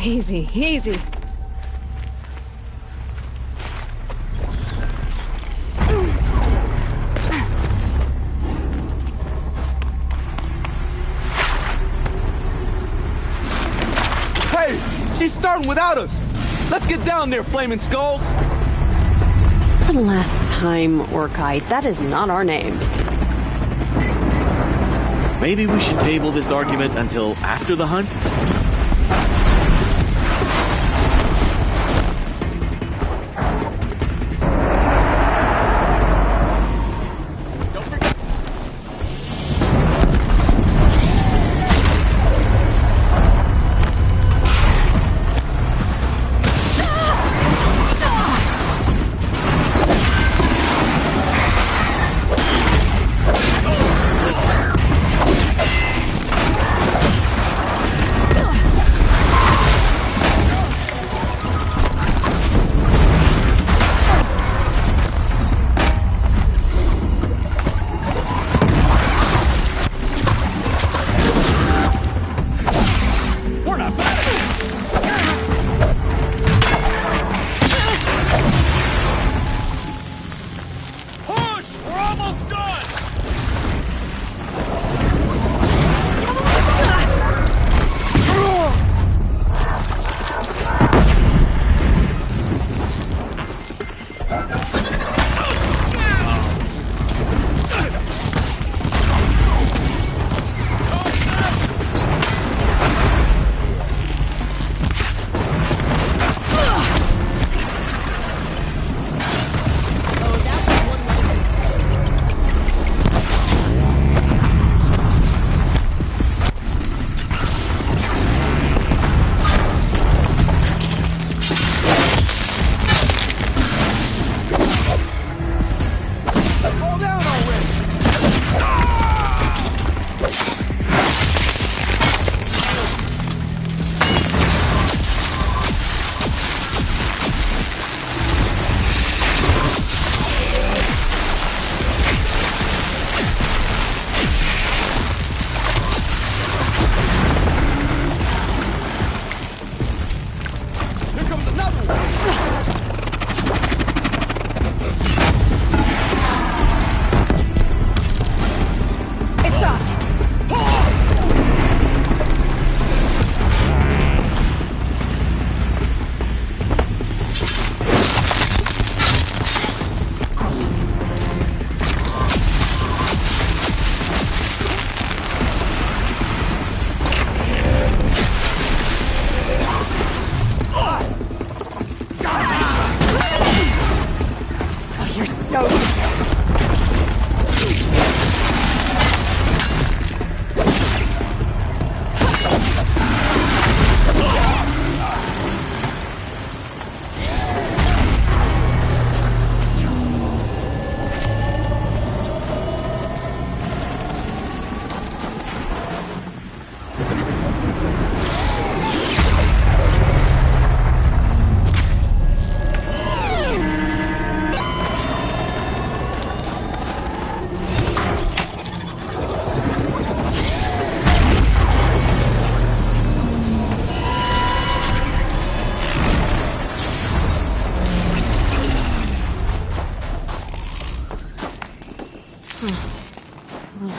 Easy, easy. Hey, she's starting without us. Let's get down there, Flaming Skulls. For the last time, Orkite, that is not our name. Maybe we should table this argument until after the hunt?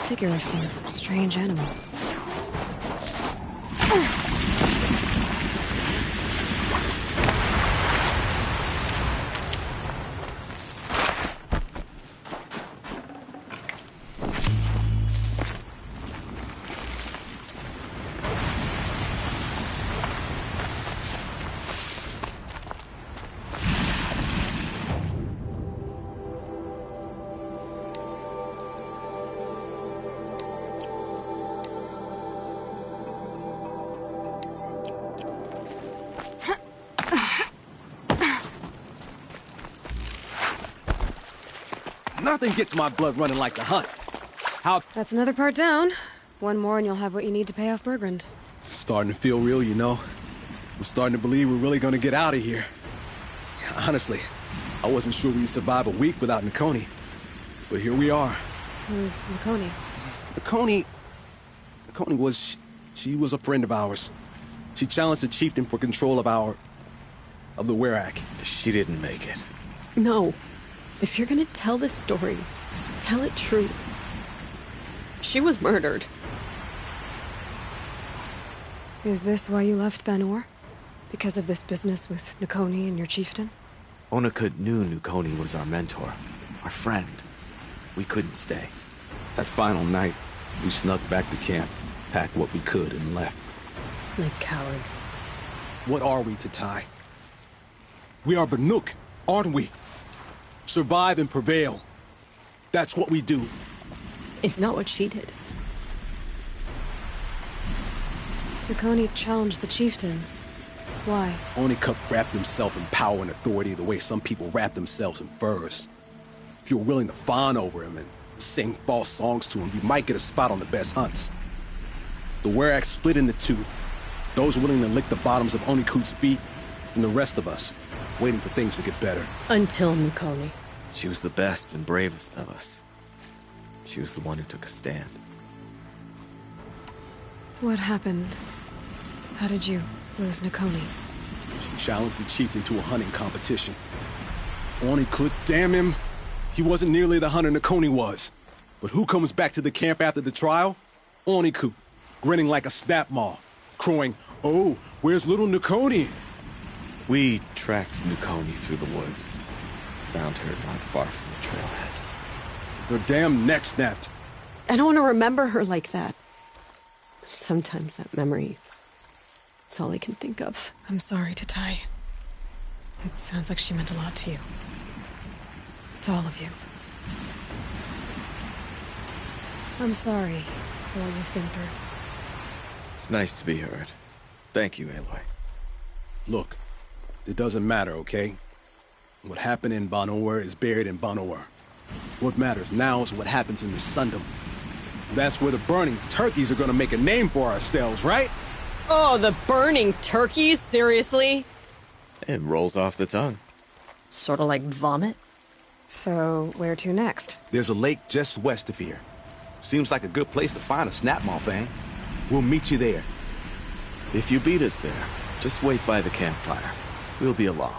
Figure of some strange animal. Nothing gets my blood running like the hunt. How... That's another part down. One more and you'll have what you need to pay off Bergrand. Starting to feel real, you know. I'm starting to believe we're really gonna get out of here. Honestly, I wasn't sure we'd survive a week without Nakoni. But here we are. Who's Nakoni? Nakoni was... She was a friend of ours. She challenged the chieftain for control of the Werak. She didn't make it. No. If you're gonna tell this story, tell it true. She was murdered. Is this why you left Banor? Because of this business with Nakoni and your chieftain? Onakut knew Nukoni was our mentor, our friend. We couldn't stay. That final night, we snuck back to camp, packed what we could, and left. Like cowards. What are we to Tai? We are Banuk, aren't we? Survive and prevail. That's what we do. It's not what she did. Nakoni challenged the chieftain. Why? Onikup wrapped himself in power and authority the way some people wrap themselves in furs. If you're willing to fawn over him and sing false songs to him, you might get a spot on the best hunts. The Werak split into two. Those willing to lick the bottoms of Onikut's feet, and the rest of us, waiting for things to get better. Until Nakoni. She was the best and bravest of us. She was the one who took a stand. What happened? How did you lose Nakoni? She challenged the chieftain to a hunting competition. Onikut, damn him! He wasn't nearly the hunter Nakoni was. But who comes back to the camp after the trial? Onikut, grinning like a snap maw, crowing, "Oh, where's little Nakoni?" We tracked Nukoni through the woods. Found her not far from the trailhead. Their damn neck snapped. I don't want to remember her like that. Sometimes that memory... it's all I can think of. I'm sorry to Tai. It sounds like she meant a lot to you. To all of you. I'm sorry for what you've been through. It's nice to be heard. Thank you, Aloy. Look, it doesn't matter, okay? What happened in Banor is buried in Banor. What matters now is what happens in the Sundom. That's where the burning turkeys are gonna make a name for ourselves, right? Oh, the burning turkeys? Seriously? It rolls off the tongue. Sort of like vomit? So, where to next? There's a lake just west of here. Seems like a good place to find a snapmaw fang. We'll meet you there. If you beat us there, just wait by the campfire. We'll be along.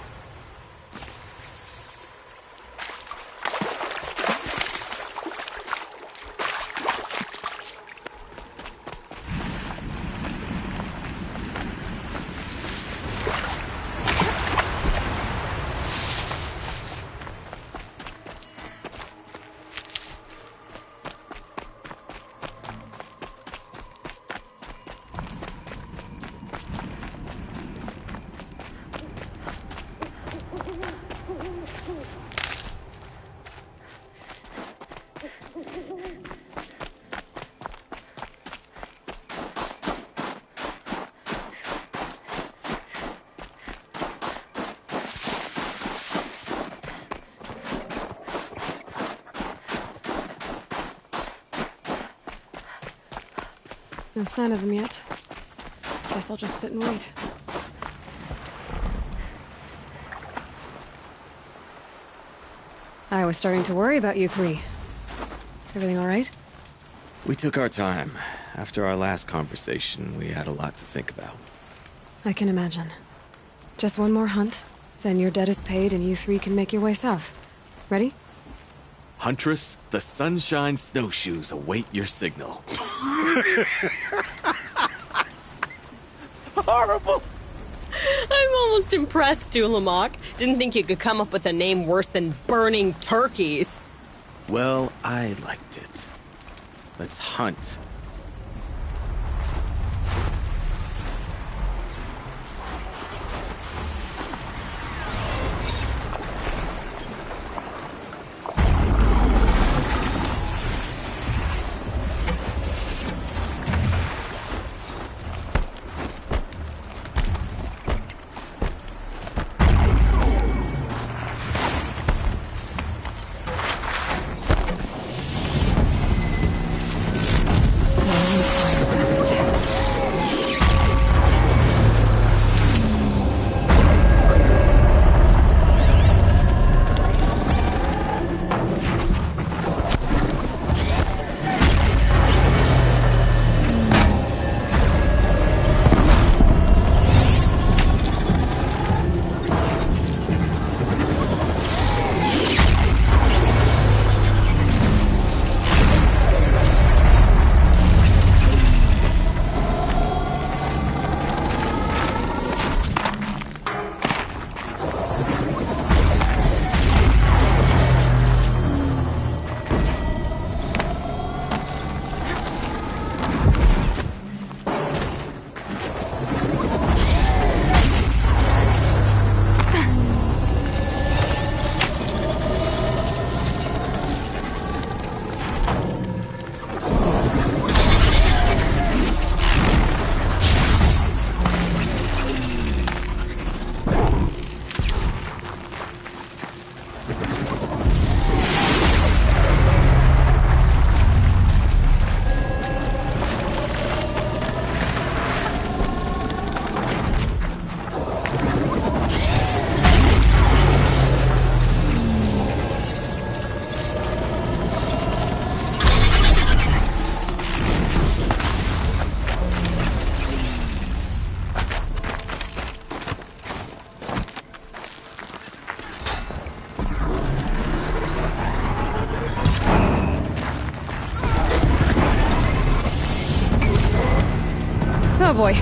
No sign of them yet. Guess I'll just sit and wait. I was starting to worry about you three. Everything all right? We took our time. After our last conversation, we had a lot to think about. I can imagine. Just one more hunt, then your debt is paid and you three can make your way south. Ready? Huntress, the Sunshine Snowshoes await your signal. Horrible! I'm almost impressed, Dulamok. Didn't think you could come up with a name worse than burning turkeys. Well, I liked it. Let's hunt. Oh boy.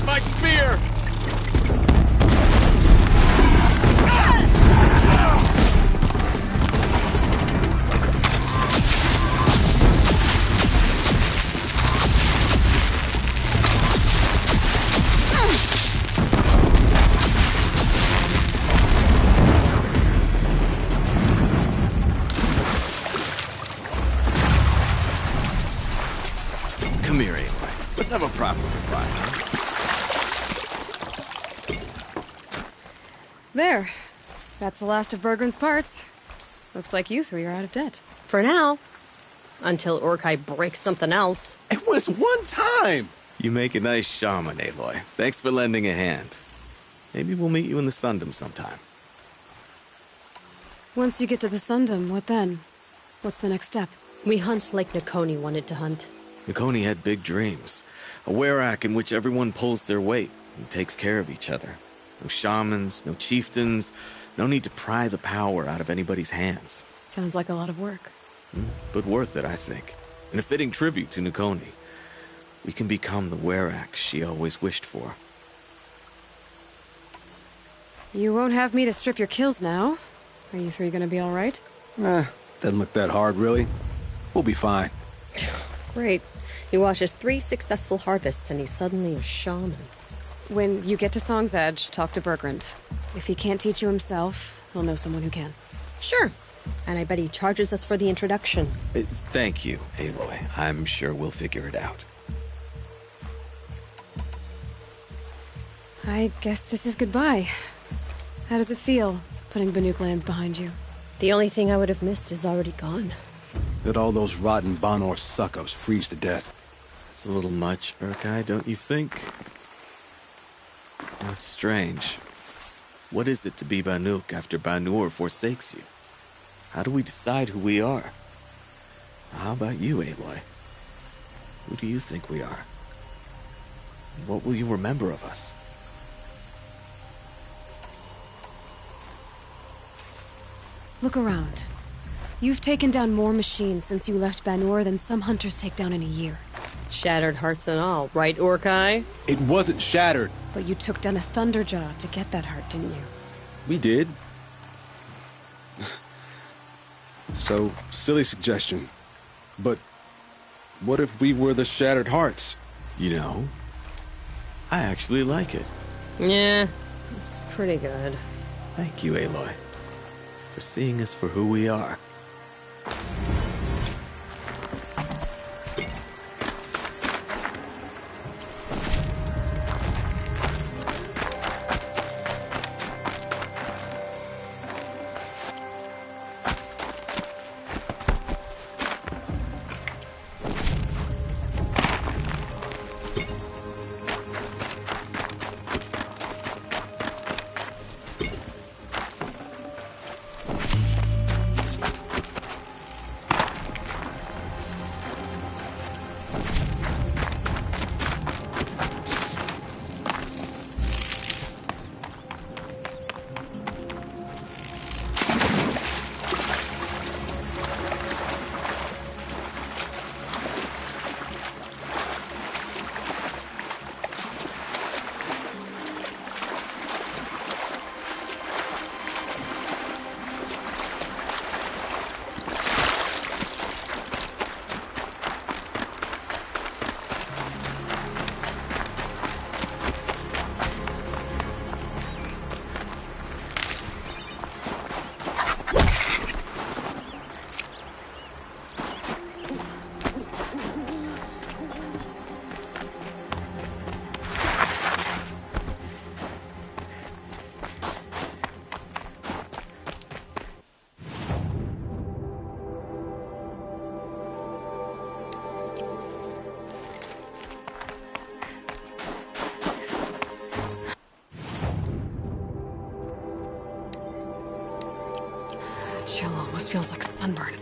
My spear! Come here, Aloy. Let's have a proper goodbye, huh? There. That's the last of Bergren's parts. Looks like you three are out of debt. For now. Until Urkai breaks something else. It was one time! You make a nice shaman, Aloy. Thanks for lending a hand. Maybe we'll meet you in the Sundom sometime. Once you get to the Sundom, what then? What's the next step? We hunt like Nakoni wanted to hunt. Nakoni had big dreams. A Werak in which everyone pulls their weight and takes care of each other. No shamans, no chieftains, no need to pry the power out of anybody's hands. Sounds like a lot of work. But worth it, I think. And a fitting tribute to Nakoni. We can become the Werak she always wished for. You won't have me to strip your kills now. Are you three gonna be alright? Doesn't look that hard, really. We'll be fine. Great. He watches 3 successful harvests and he's suddenly a shaman. When you get to Song's Edge, talk to Bergrand. If he can't teach you himself, he'll know someone who can. Sure. And I bet he charges us for the introduction. Thank you, Aloy. I'm sure we'll figure it out. I guess this is goodbye. How does it feel, putting Banuk lands behind you? The only thing I would have missed is already gone. Let all those rotten Banor suck-ups freeze to death. It's a little much, Urkai, don't you think? That's strange. What is it to be Banuk after Banur forsakes you? How do we decide who we are? How about you, Aloy? Who do you think we are? What will you remember of us? Look around. You've taken down more machines since you left Banur than some hunters take down in a year. Shattered hearts and all, right, Urkai? It wasn't shattered. But you took down a Thunderjaw to get that heart, didn't you? We did. So, silly suggestion. But what if we were the Shattered Hearts? You know, I actually like it. Yeah, it's pretty good. Thank you, Aloy, for seeing us for who we are. Chill almost feels like sunburn.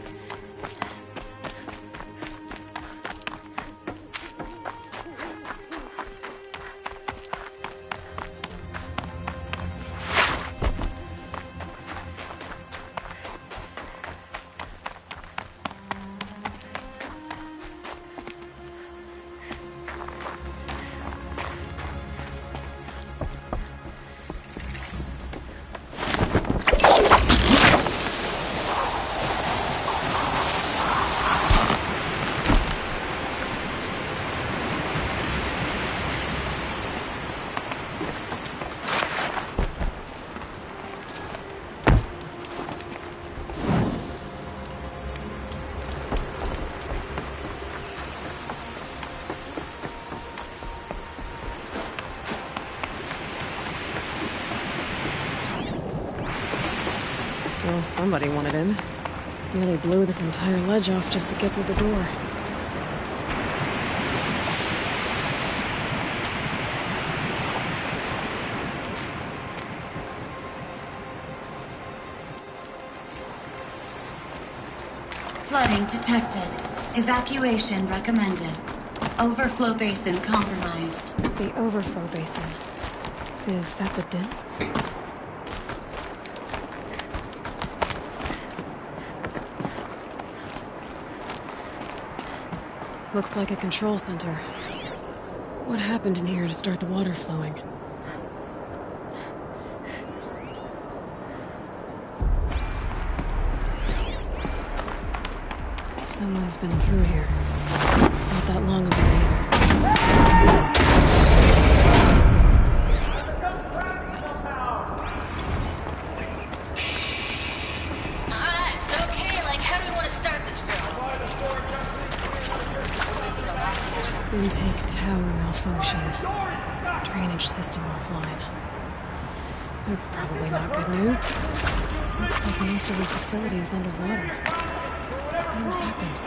Well, somebody wanted in. Nearly blew this entire ledge off just to get through the door. Flooding detected. Evacuation recommended. Overflow basin compromised. The overflow basin. Is that the den? Looks like a control center. What happened in here to start the water flowing? Someone's been through here. Not that long ago either. Alright, so Drainage system offline. That's probably not good news. Looks like most of the facility is underwater. How this happened?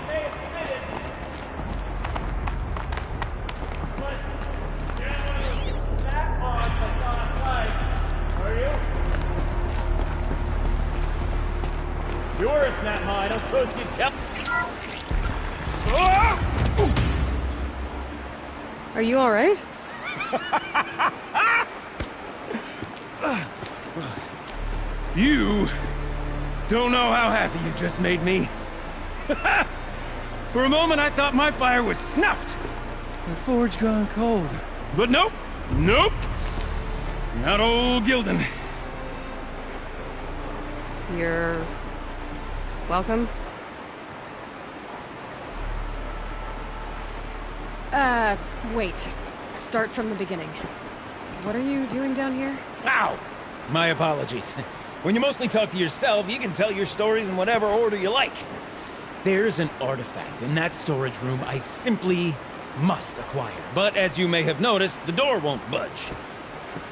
Sure, it's not mine. I don't suppose you'd tell. Are you alright? You don't know how happy you just made me. For a moment, I thought my fire was snuffed. The forge gone cold. But nope. Nope. Not old Gildan. You're... welcome? Wait. Start from the beginning. What are you doing down here? Ow! My apologies. When you mostly talk to yourself, you can tell your stories in whatever order you like. There's an artifact in that storage room I simply must acquire. But as you may have noticed, the door won't budge.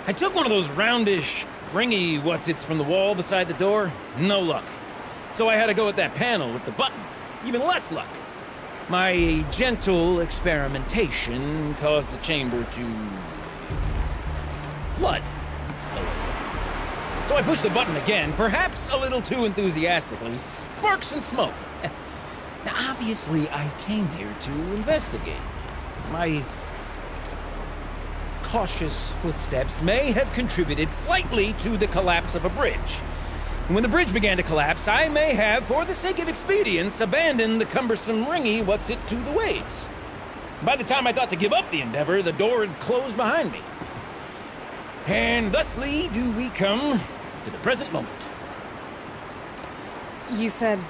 I took one of those roundish, ringy what's-its from the wall beside the door. No luck. So I had to go with that panel with the button. Even less luck. My gentle experimentation caused the chamber to... flood. So I pushed the button again, perhaps a little too enthusiastically. Sparks and smoke. Now, obviously, I came here to investigate. My cautious footsteps may have contributed slightly to the collapse of a bridge. And when the bridge began to collapse, I may have, for the sake of expedience, abandoned the cumbersome ringy what's-it to the waves. By the time I thought to give up the endeavor, the door had closed behind me. And thusly do we come to the present moment. You said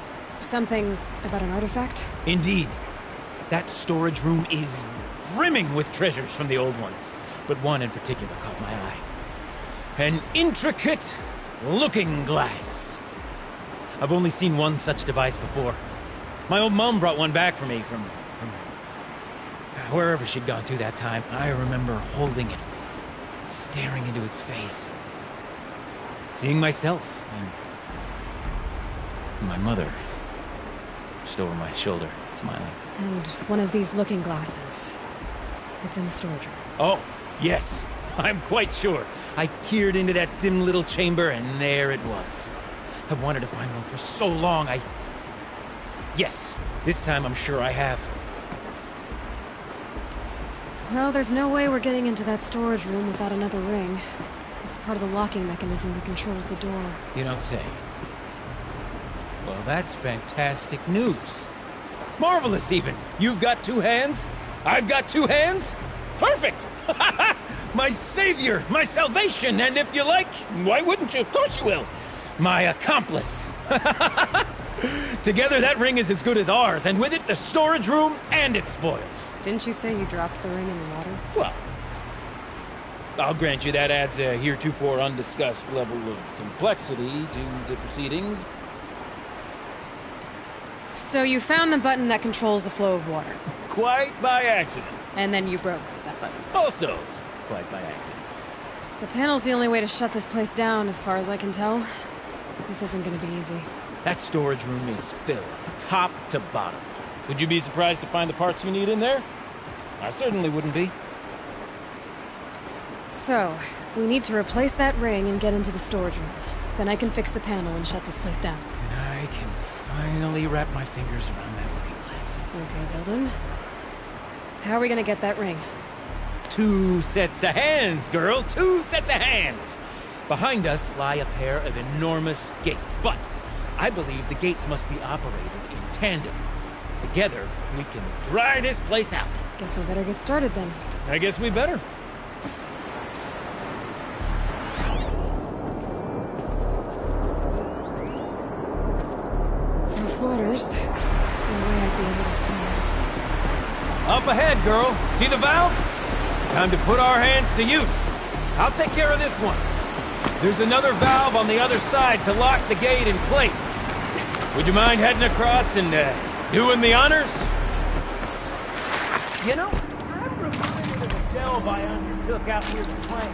something about an artifact? Indeed. That storage room is brimming with treasures from the old ones, but one in particular caught my eye. An intricate looking glass. I've only seen one such device before. My old mom brought one back for me from wherever she'd gone to that time. I remember holding it, staring into its face, seeing myself and my mother just over my shoulder, smiling. And one of these looking glasses. It's in the storage room. Oh, yes. I'm quite sure. I peered into that dim little chamber, and there it was. I've wanted to find one for so long, Yes, this time I'm sure I have. Well, there's no way we're getting into that storage room without another ring. It's part of the locking mechanism that controls the door. You don't say. Well, that's fantastic news. Marvelous, even. You've got two hands. I've got two hands. Perfect! My savior, my salvation, and if you like, why wouldn't you? Of course you will. My accomplice. Together, that ring is as good as ours, and with it, the storage room and its spoils. Didn't you say you dropped the ring in the water? Well, I'll grant you that adds a heretofore undiscussed level of complexity to the proceedings. So you found the button that controls the flow of water. Quite by accident. And then you broke that button. Also, quite by accident. The panel's the only way to shut this place down, as far as I can tell. This isn't gonna be easy. That storage room is filled, top to bottom. Would you be surprised to find the parts you need in there? I certainly wouldn't be. So, we need to replace that ring and get into the storage room. Then I can fix the panel and shut this place down. And I can finally wrap my fingers around that looking glass. Okay, Gildan. How are we gonna get that ring? 2 sets of hands, girl! 2 sets of hands! Behind us lie a pair of enormous gates, but I believe the gates must be operated in tandem. Together, we can dry this place out. Guess we better get started then. I guess we better. Rough waters. No way I'd be able to swim. Up ahead, girl. See the valve? Time to put our hands to use. I'll take care of this one. There's another valve on the other side to lock the gate in place. Would you mind heading across and doing the honors? You know, I'm reminded of a delve alibi on your took out here to play.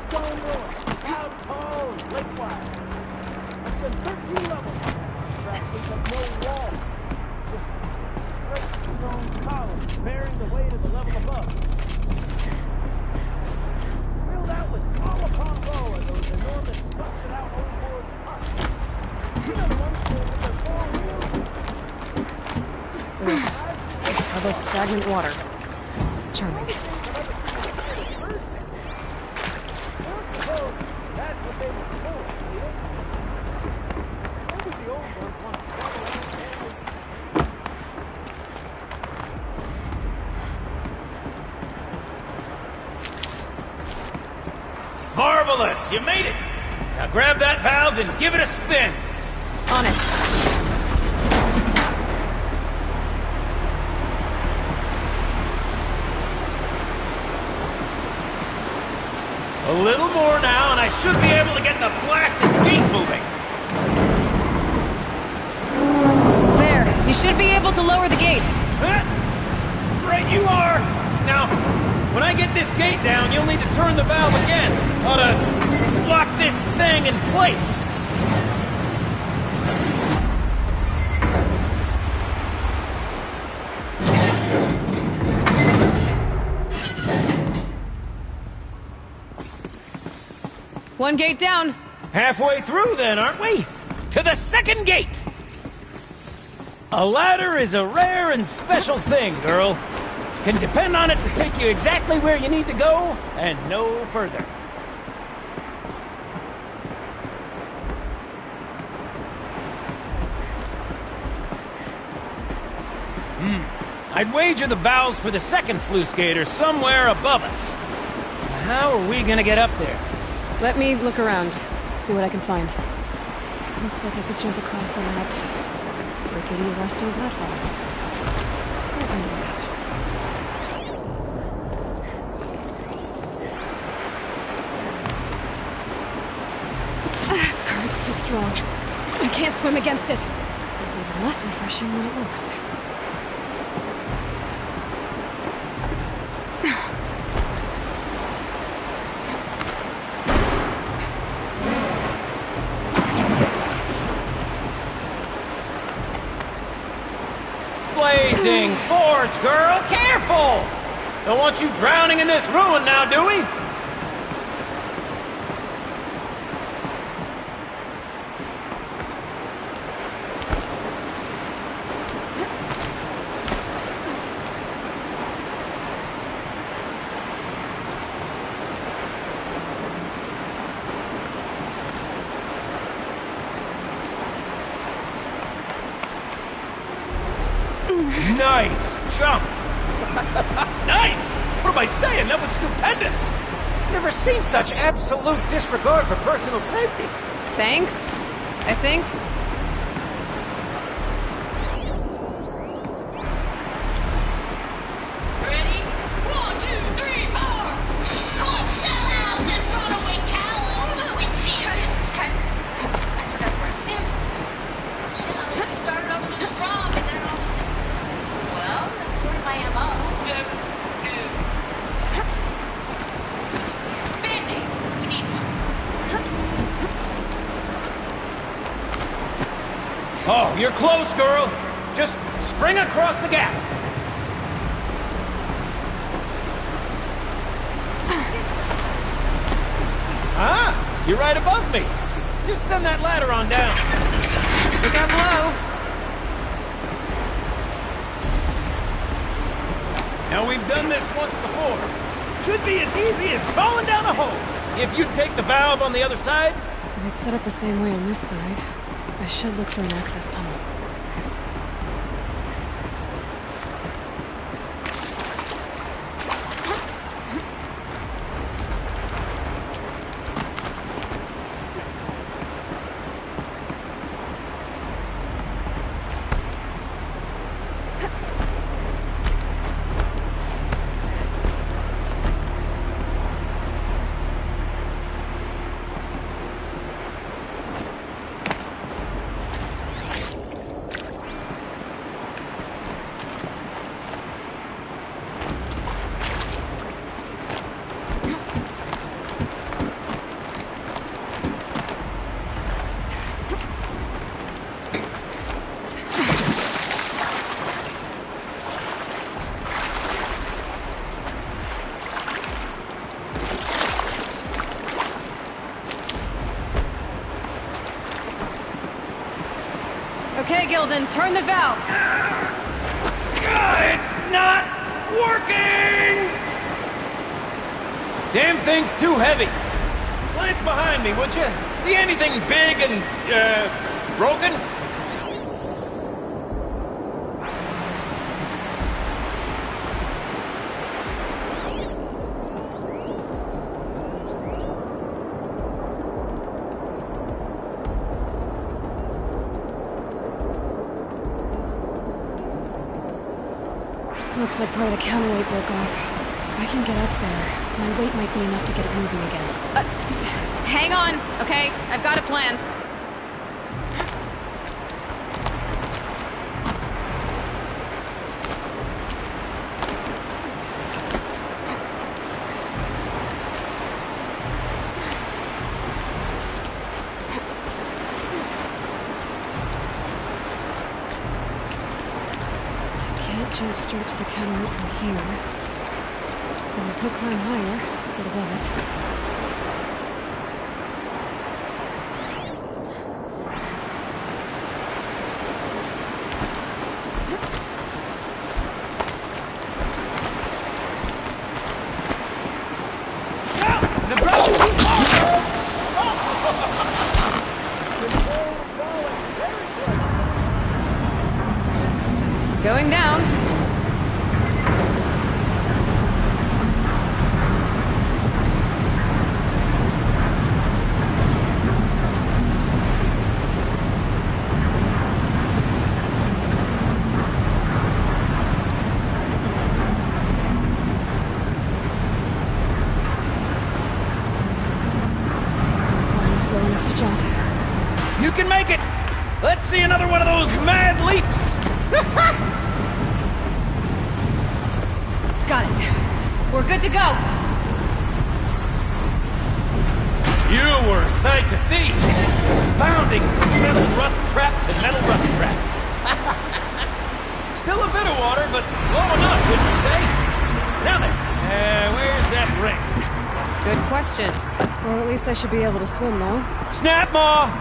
Stone Ruin, Out Tall, and Lakewide. It's been 13 levels. Practically but no wall. Just straight stone columns bearing the weight of the level above. Filled out with row upon row of those enormous busted out overboard trucks. You know the ones with their four wheels? I love stagnant water. Charming. Marvelous! You made it! Now grab that valve and give it a spin! On it. A little more now, and I should be able to get the blasted gate moving! There. You should be able to lower the gate. Huh? Right you are! Now, when I get this gate down, you'll need to turn the valve again. Ought to lock this thing in place. One gate down. Halfway through then, aren't we? To the second gate! A ladder is a rare and special thing, girl. Can depend on it to take you exactly where you need to go, and no further. I'd wager the valves for the second sluice gate are somewhere above us. How are we gonna get up there? Let me look around. See what I can find. Looks like I could jump across on that rickety rusting platform. Nothing like that. Current's too strong. I can't swim against it. It's even less refreshing than it looks. Blazing Forge, girl! Careful! Don't want you drowning in this ruin now, do we? Nice jump! Nice! What am I saying? That was stupendous! Never seen such absolute disregard for personal safety. Thanks, I think. Ready? 1, 2, 3, 4! Caught sellouts and runaway cowards! We see her! I forgot where it's him. Shit, I mean, we started off so strong and then all just... Well, that's sort of my MO. Band-Aid. We need one. Oh, you're close, girl. Just spring across the gap. Ah, you're right above me. Just send that ladder on down. Look out below. Now, we've done this once before. Should be as easy as falling down a hole. If you take the valve on the other side, If it's set up the same way on this side, I should look for an access tunnel. Okay, Gilden, turn the valve. It's not working! Damn thing's too heavy. Glance behind me, would you? See anything big and, broken? Looks like part of the counterweight broke off. If I can get up there, my weight might be enough to get it moving again. Hang on, okay? I've got a plan. Jump straight to the counterweight from here. And I could climb higher, get above it. Going down. I'm slow enough to jump. You can make it! Let's see another one of those mad leaps! Got it. We're good to go. You were a sight to see. Bounding from metal rust trap to metal rust trap. Still a bit of water, but low enough, wouldn't you say? Now then, where's that ring? Good question. Or at least I should be able to swim, though. Snap maw!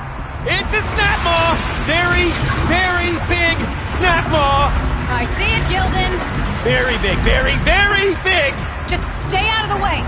It's a snap maw! Very, very big snap maw! I see it, Gilden. Very big, very, very big! Just stay out of the way.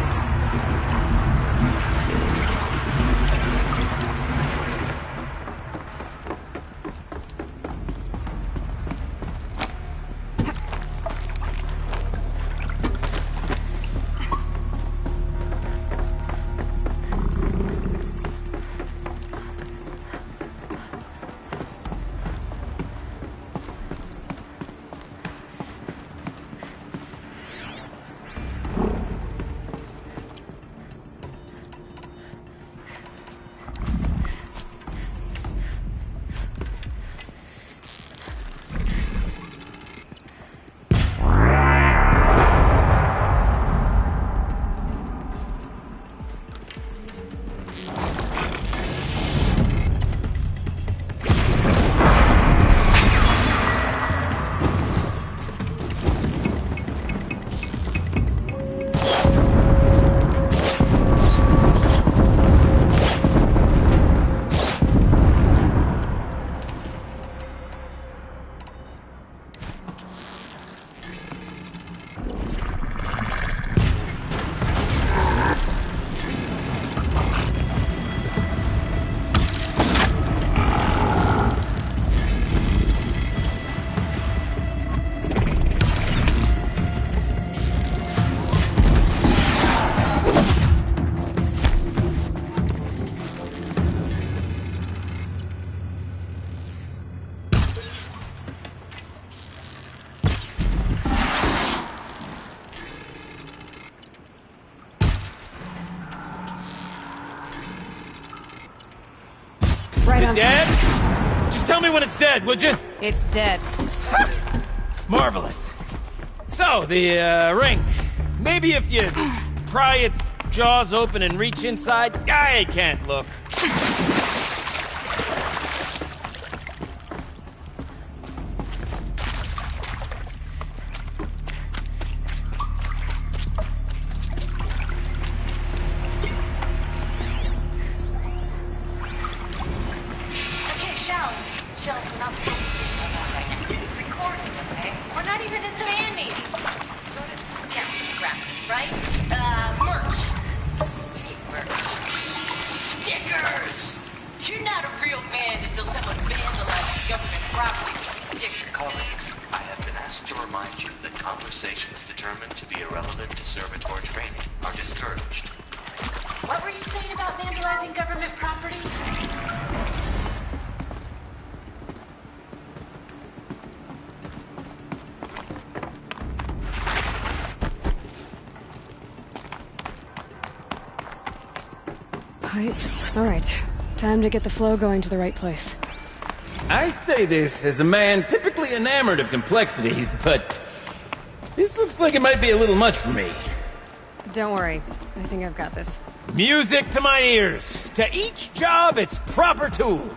Right on Dead? time. Just tell me when it's dead, would you? It's dead. Marvelous. So, the, ring. Maybe if you pry its jaws open and reach inside, I can't look. Okay, shells. Shells, not boots. civilizations determined to be irrelevant to servitor training are discouraged. What were you saying about vandalizing government property? Pipes. All right. Time to get the flow going to the right place. I say this as a man typically enamored of complexities, but this looks like it might be a little much for me. Don't worry. I think I've got this. Music to my ears. To each job, its proper tool.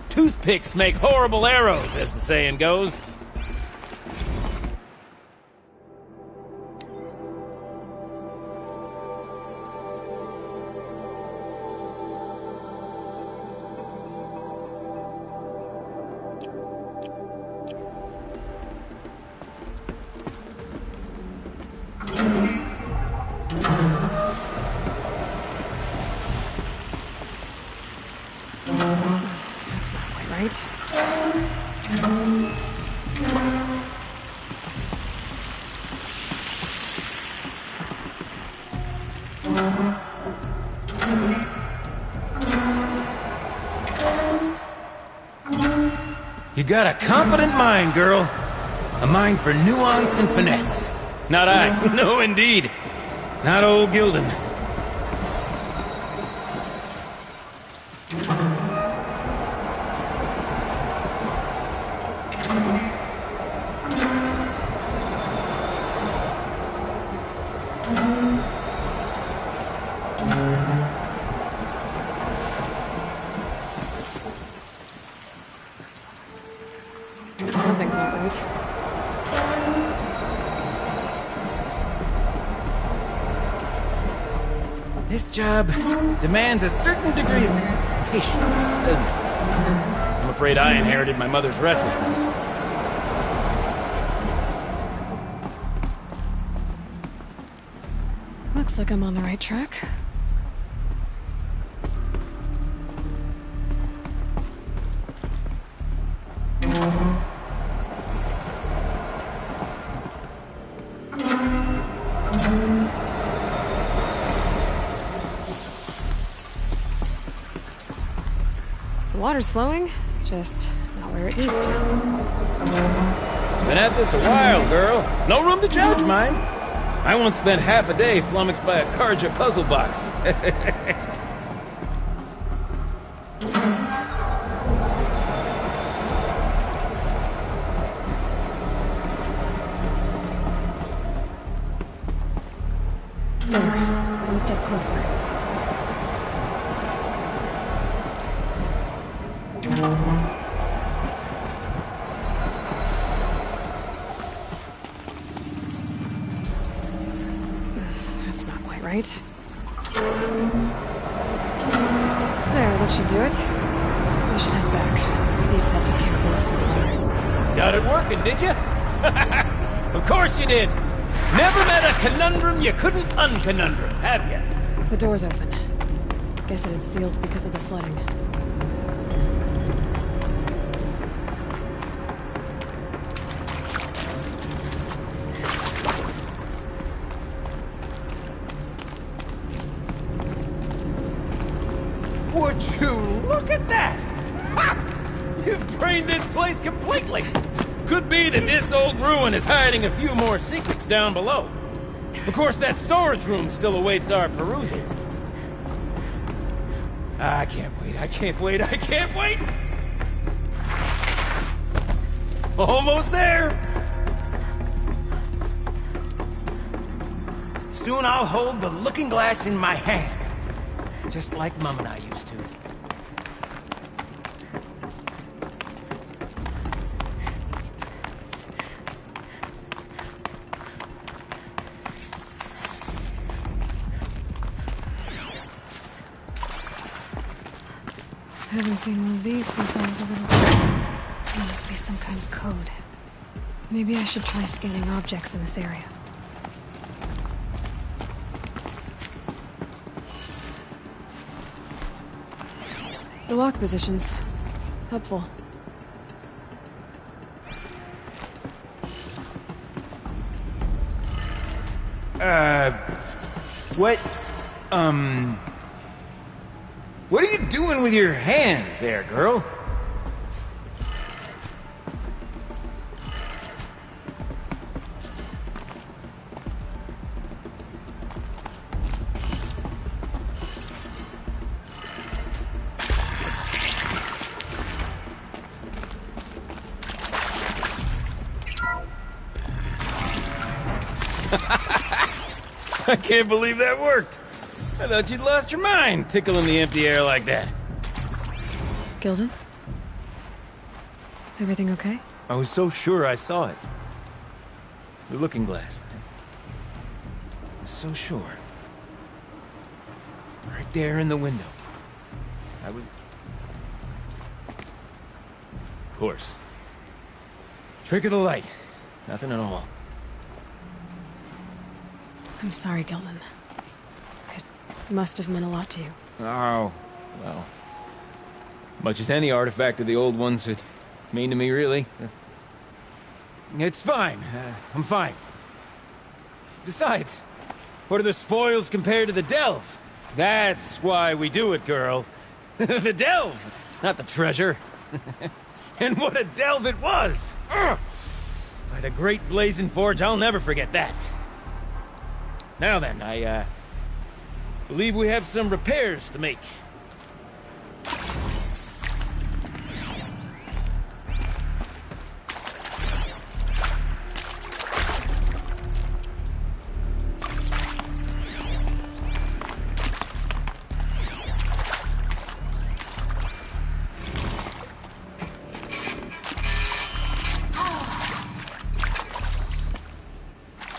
Toothpicks make horrible arrows, as the saying goes. That's not quite right. You got a competent mind, girl. A mind for nuance and finesse. Not I. No, indeed. Not old Gildan. Something's not right. This job demands a certain degree of patience, doesn't it? I'm afraid I inherited my mother's restlessness. Looks like I'm on the right track. The water's flowing, just not where it needs to. Been at this a while, girl. No room to judge, mind. I once spent half a day flummoxed by a Karja puzzle box. There, one step closer. That's not quite right. There, that should do it. We should head back. See if that took care of the rest of the water. Got it working, did you? Of course you did. Never met a conundrum you couldn't unconundrum, have you? The door's open. Guess it had sealed because of the flooding. Would you look at that? Ha! You've drained this place completely. Could be that this old ruin is hiding a few more secrets down below. Of course, that storage room still awaits our perusal. I can't wait, I can't wait, I can't wait! Almost there! Soon I'll hold the looking glass in my hand. Just like Mum and I used to. I haven't seen one of these since I was a little kid. There must be some kind of code. Maybe I should try scanning objects in this area. The lock positions. Helpful. What? What are you doing with your hands there, girl? I can't believe that worked. I thought you'd lost your mind, tickling the empty air like that. Gilden? Everything okay? I was so sure I saw it. The looking glass. I was so sure. Right there in the window. I was... Of course. Trick of the light. Nothing at all. I'm sorry, Gilden. It must have meant a lot to you. Oh, well. Much as any artifact of the old ones would mean to me, really. It's fine. I'm fine. Besides, what are the spoils compared to the delve? That's why we do it, girl. The delve, not the treasure. And what a delve it was! Ugh. By the great Blazing Forge, I'll never forget that. Now then, I believe we have some repairs to make.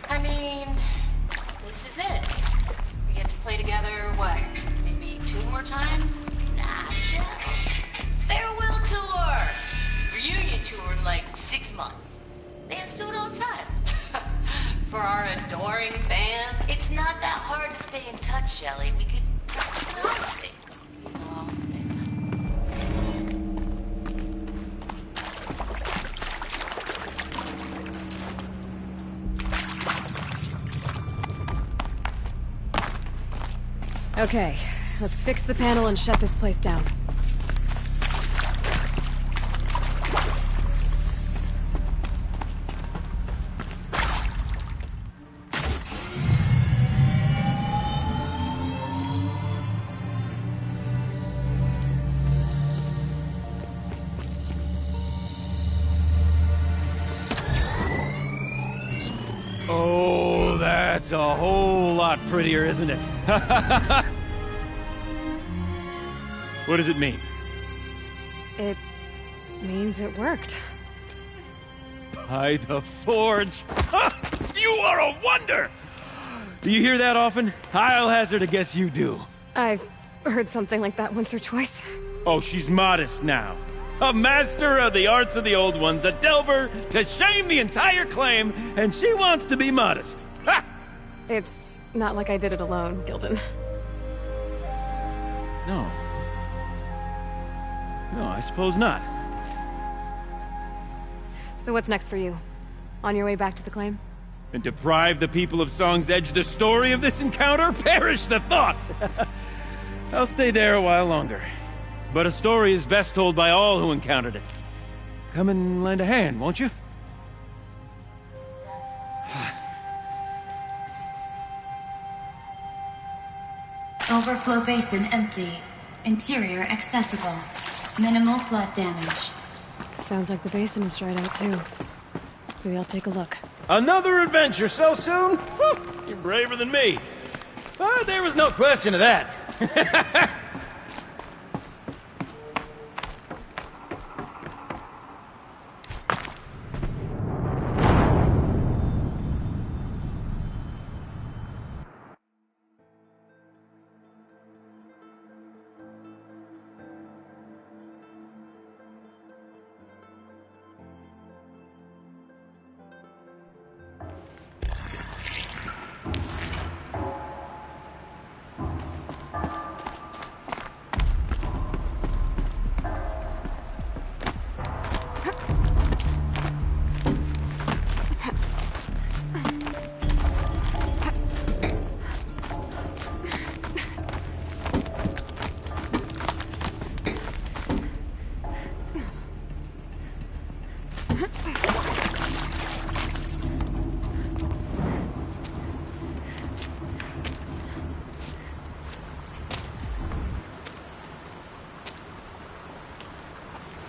I mean, this is it. We get to play together, what, maybe 2 more times? Nah, shells. Farewell tour! Reunion tour in like 6 months. Bands do it all the time. For our adoring fan, it's not that hard to stay in touch, Shelly. We could practice in our space. People always say that. Okay, let's fix the panel and shut this place down. Oh, that's a whole lot prettier, isn't it? What does it mean? It means it worked. By the Forge! Ha! You are a wonder! Do you hear that often? I'll hazard a guess you do. I've heard something like that once or twice. Oh, she's modest now. A master of the arts of the old ones, a delver to shame the entire claim, and she wants to be modest. Ha! It's not like I did it alone, Gilden. No. No, I suppose not. So what's next for you? On your way back to the claim? And deprive the people of Song's Edge the story of this encounter? Perish the thought! I'll stay there a while longer. But a story is best told by all who encountered it. Come and lend a hand, won't you? Overflow basin empty. Interior accessible. Minimal flood damage. Sounds like the basin is dried out too. Maybe I'll take a look. Another adventure so soon? Whew, you're braver than me. But there was no question of that.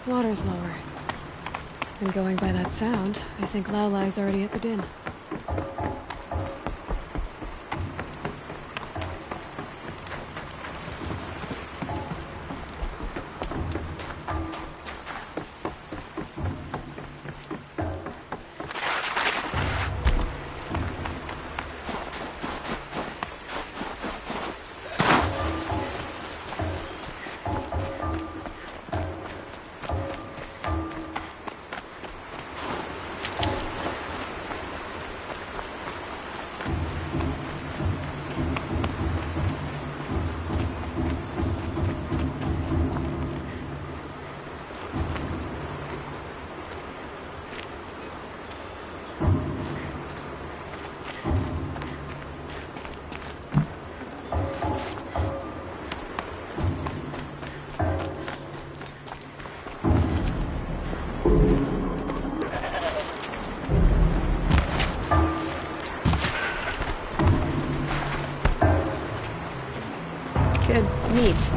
Water's lower. And going by that sound, I think Lao Lai's already at the din. Good meat.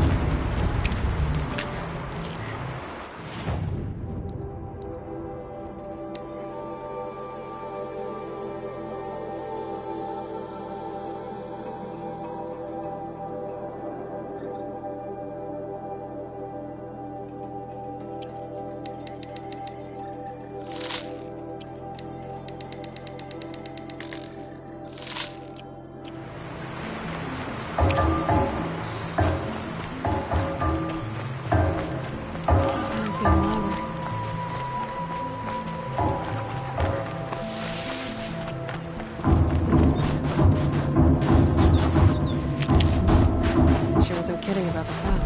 Sounds getting louder. She wasn't kidding about the sound.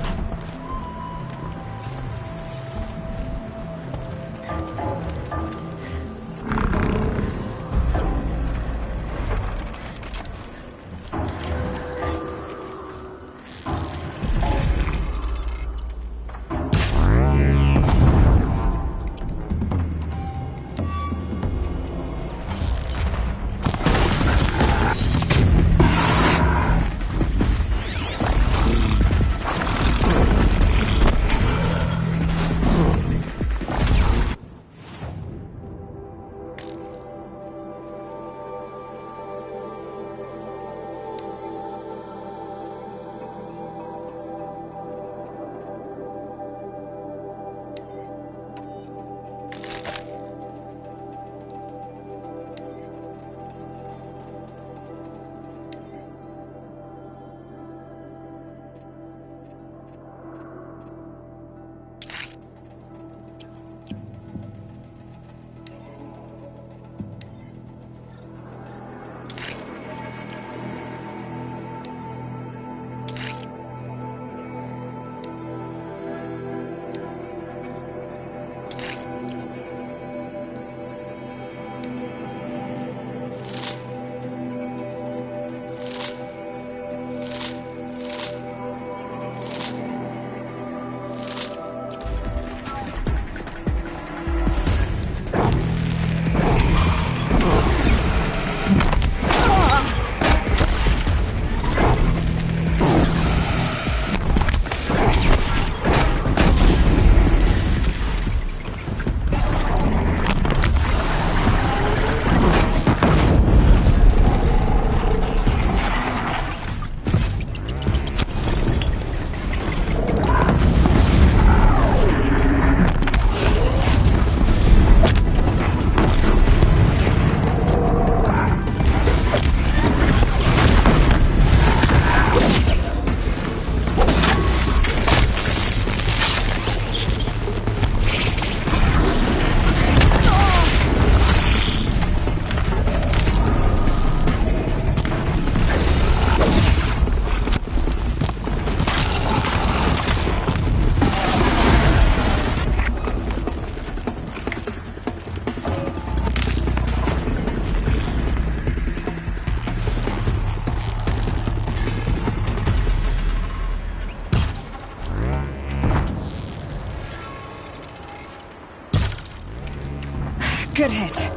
Good hit.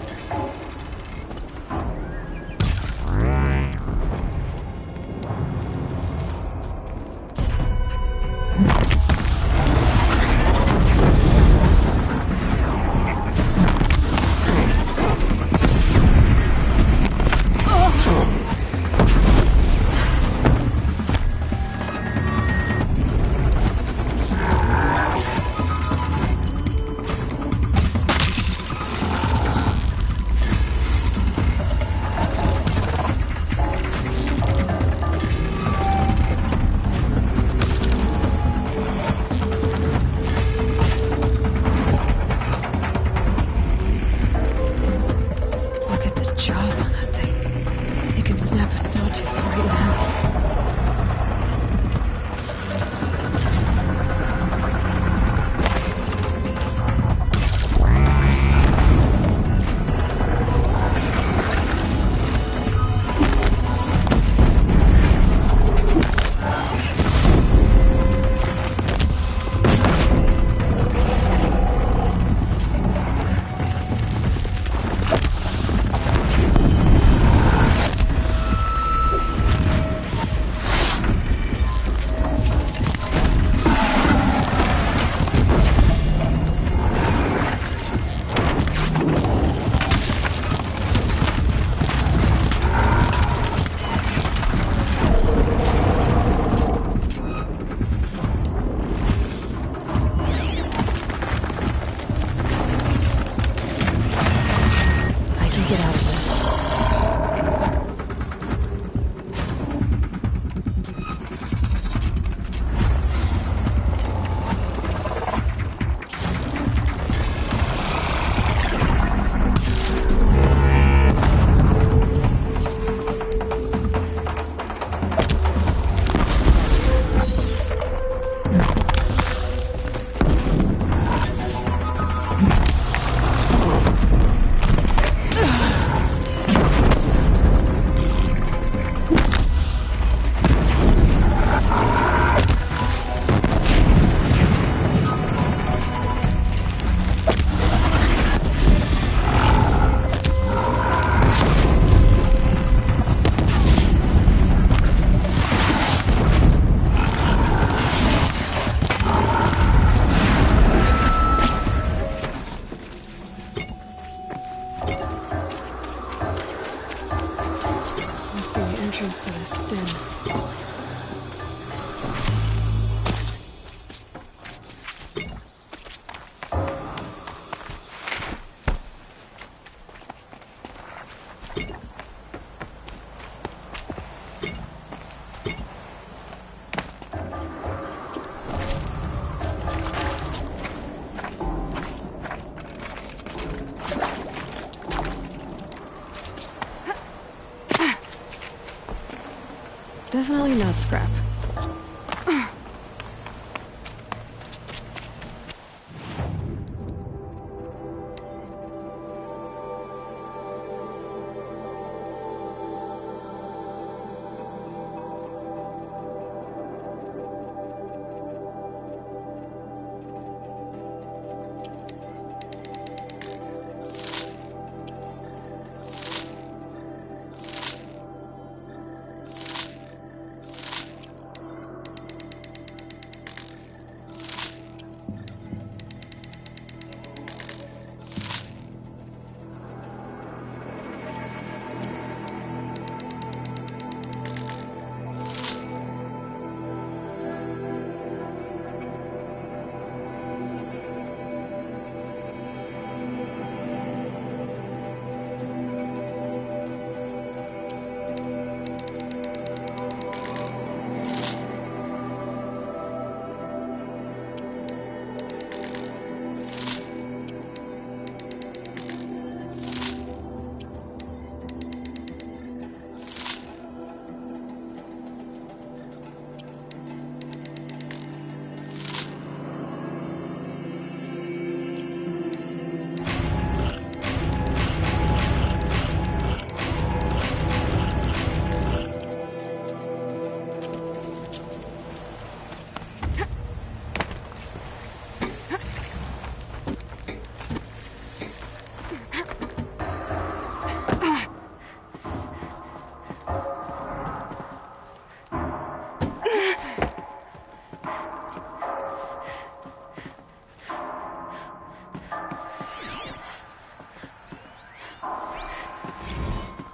Definitely not scrap.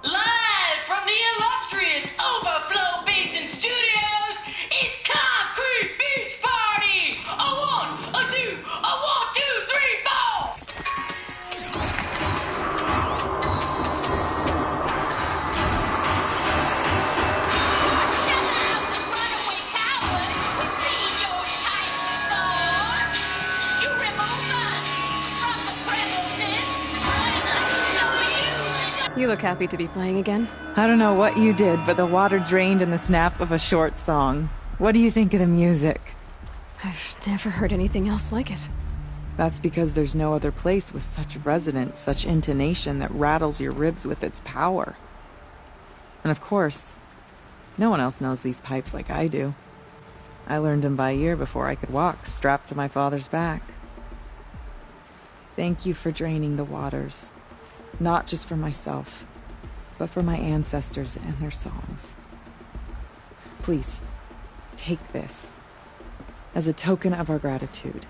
Live from the illustrious Overflow Basin Studios, it's Concrete Beach Party! A one, a two, a 1, 2, 3, 4! Sellouts and runaway cowards, we've seen your type before. You remove us from the premises, let us show you the You look happy to be playing again. I don't know what you did, but the water drained in the snap of a short song. What do you think of the music? I've never heard anything else like it. That's because there's no other place with such resonance, such intonation that rattles your ribs with its power. And of course, no one else knows these pipes like I do. I learned them by ear before I could walk, strapped to my father's back. Thank you for draining the waters. Not just for myself, but for my ancestors and their songs. Please, take this as a token of our gratitude.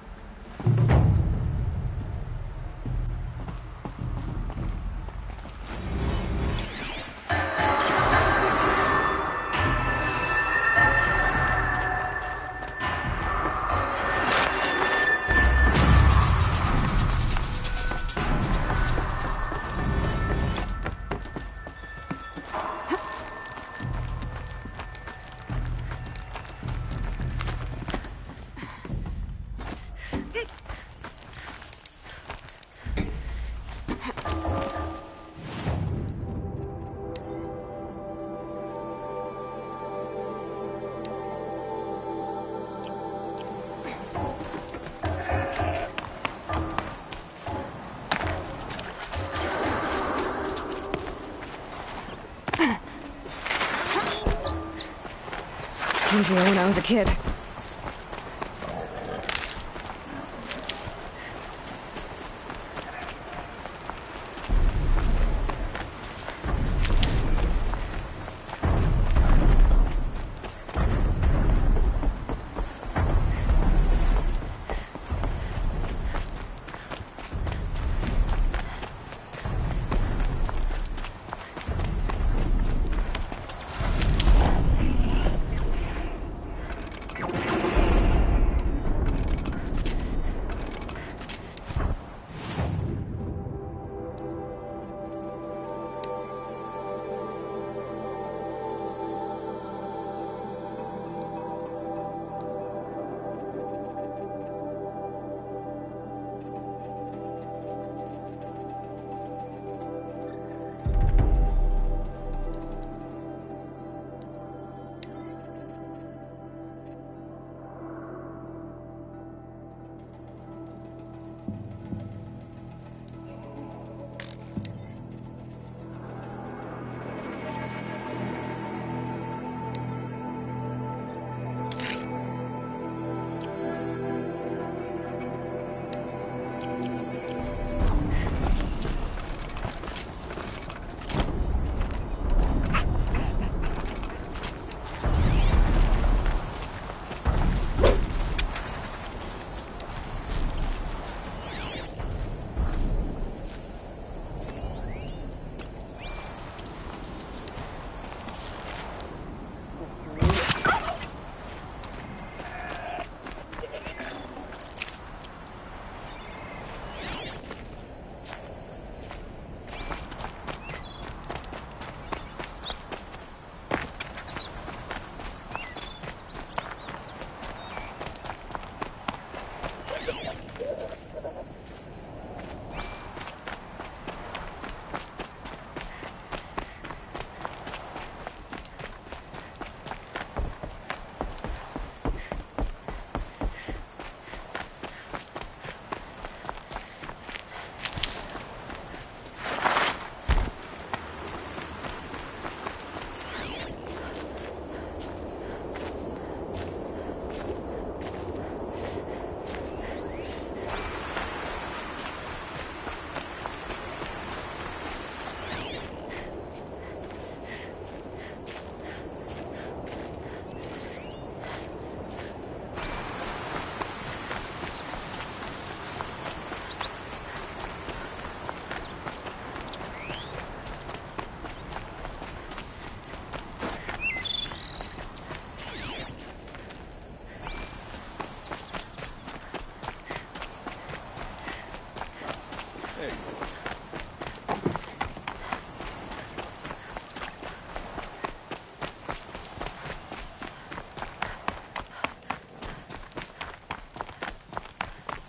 Easier when I was a kid.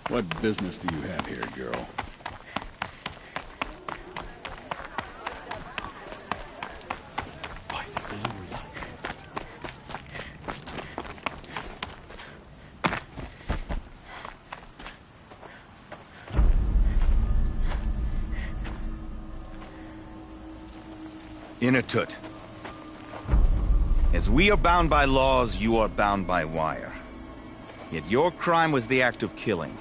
What business do you have here, girl? Inatut. As we are bound by laws, you are bound by wire. Yet your crime was the act of killing.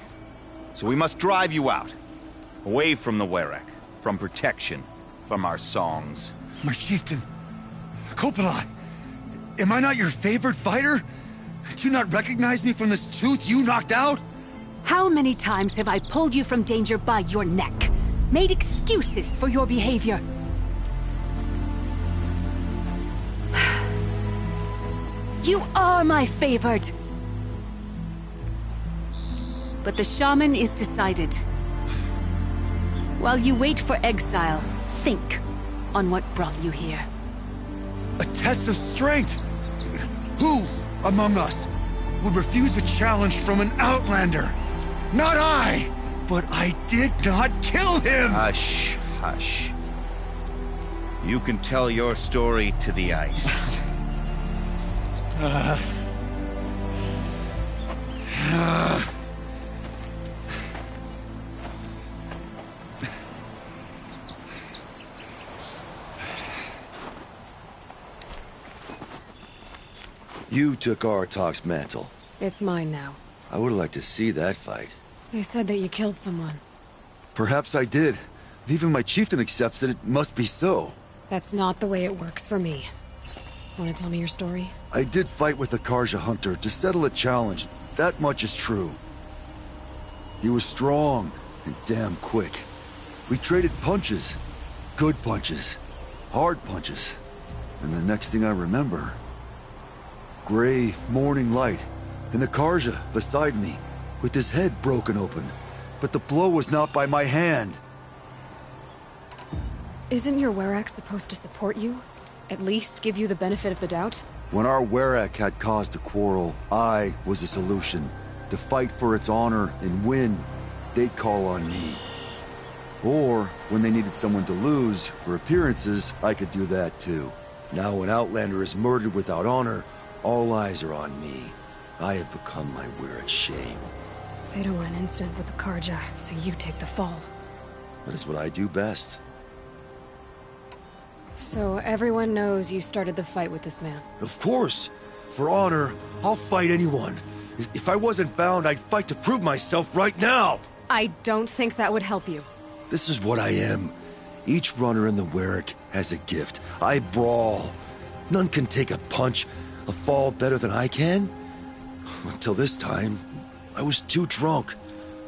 So we must drive you out. Away from the Werak. From protection. From our songs. My chieftain. Kopalai. Am I not your favorite fighter? Do you not recognize me from this tooth you knocked out? How many times have I pulled you from danger by your neck? Made excuses for your behavior? You are my favorite! But the shaman is decided. While you wait for exile, think on what brought you here. A test of strength! Who among us would refuse a challenge from an outlander? Not I! But I did not kill him! Hush, hush. You can tell your story to the ice. You took Aratak's mantle. It's mine now. I would like to see that fight. They said that you killed someone. Perhaps I did. If even my chieftain accepts it, it must be so. That's not the way it works for me. Want to tell me your story? I did fight with the Karja hunter to settle a challenge. That much is true. He was strong and damn quick. We traded punches. Good punches. Hard punches. And the next thing I remember... gray morning light, and the Karja beside me, with his head broken open. But the blow was not by my hand. Isn't your Werak supposed to support you? At least give you the benefit of the doubt? When our Werak had cause to quarrel, I was a solution. To fight for its honor and win, they'd call on me. Or, when they needed someone to lose, for appearances, I could do that too. Now when Outlander is murdered without honor, all eyes are on me. I have become my Werak shame. They don't run instant with the Karja, so you take the fall. That is what I do best. So everyone knows you started the fight with this man? Of course! For honor, I'll fight anyone. If I wasn't bound, I'd fight to prove myself right now! I don't think that would help you. This is what I am. Each runner in the Werak has a gift. I brawl. None can take a punch, a fall better than I can. Until this time, I was too drunk.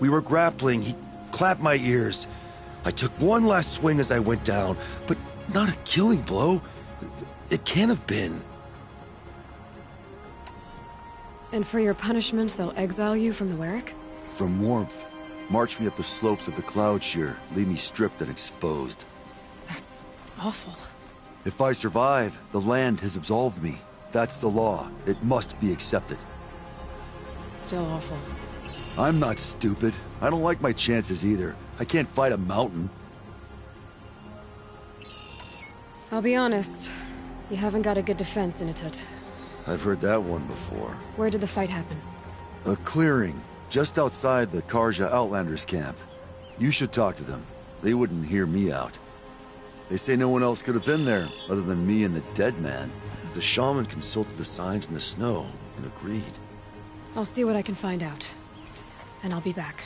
We were grappling, he clapped my ears. I took one last swing as I went down, but not a killing blow. It can't have been. And for your punishment, they'll exile you from the Werak? From warmth. March me up the slopes of the Cloud Shear, leave me stripped and exposed. That's awful. If I survive, the land has absolved me. That's the law. It must be accepted. It's still awful. I'm not stupid. I don't like my chances either. I can't fight a mountain. I'll be honest. You haven't got a good defense, Inatut. I've heard that one before. Where did the fight happen? A clearing, just outside the Karja Outlanders camp. You should talk to them. They wouldn't hear me out. They say no one else could have been there, other than me and the dead man. The shaman consulted the signs in the snow and agreed. I'll see what I can find out. And I'll be back.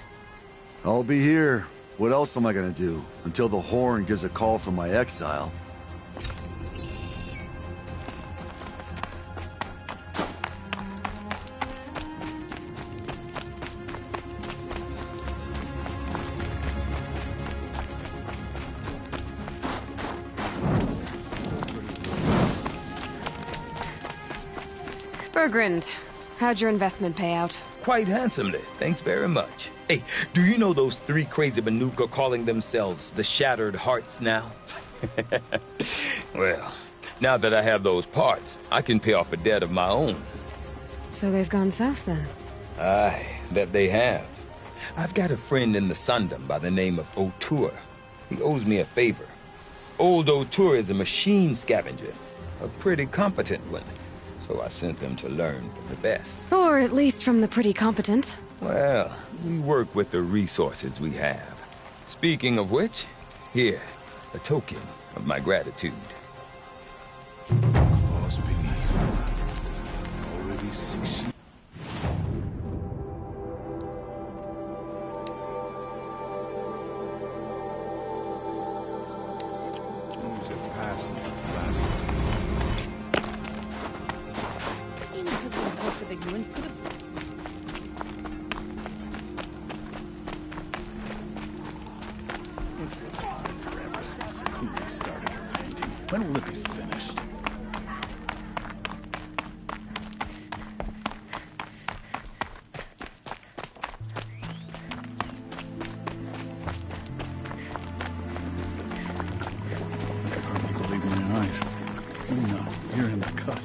I'll be here. What else am I gonna do? Until the Horn gives a call from my exile. Bergrand, how'd your investment pay out? Quite handsomely, thanks very much. Hey, do you know those three crazy Manuka calling themselves the Shattered Hearts now? Well, now that I have those parts, I can pay off a debt of my own. So they've gone south then? Aye, that they have. I've got a friend in the Sundom by the name of O'Toole. He owes me a favor. Old O'Toole is a machine scavenger, a pretty competent one. So I sent them to learn from the best. Or at least from the pretty competent. Well, we work with the resources we have. Speaking of which, here, a token of my gratitude. Cause beneath. Already 6 years. Moves have passed since its last one. It's been forever since Kumi started her painting. When will it be finished? I can hardly believe my eyes. Oh no, you're in the cut.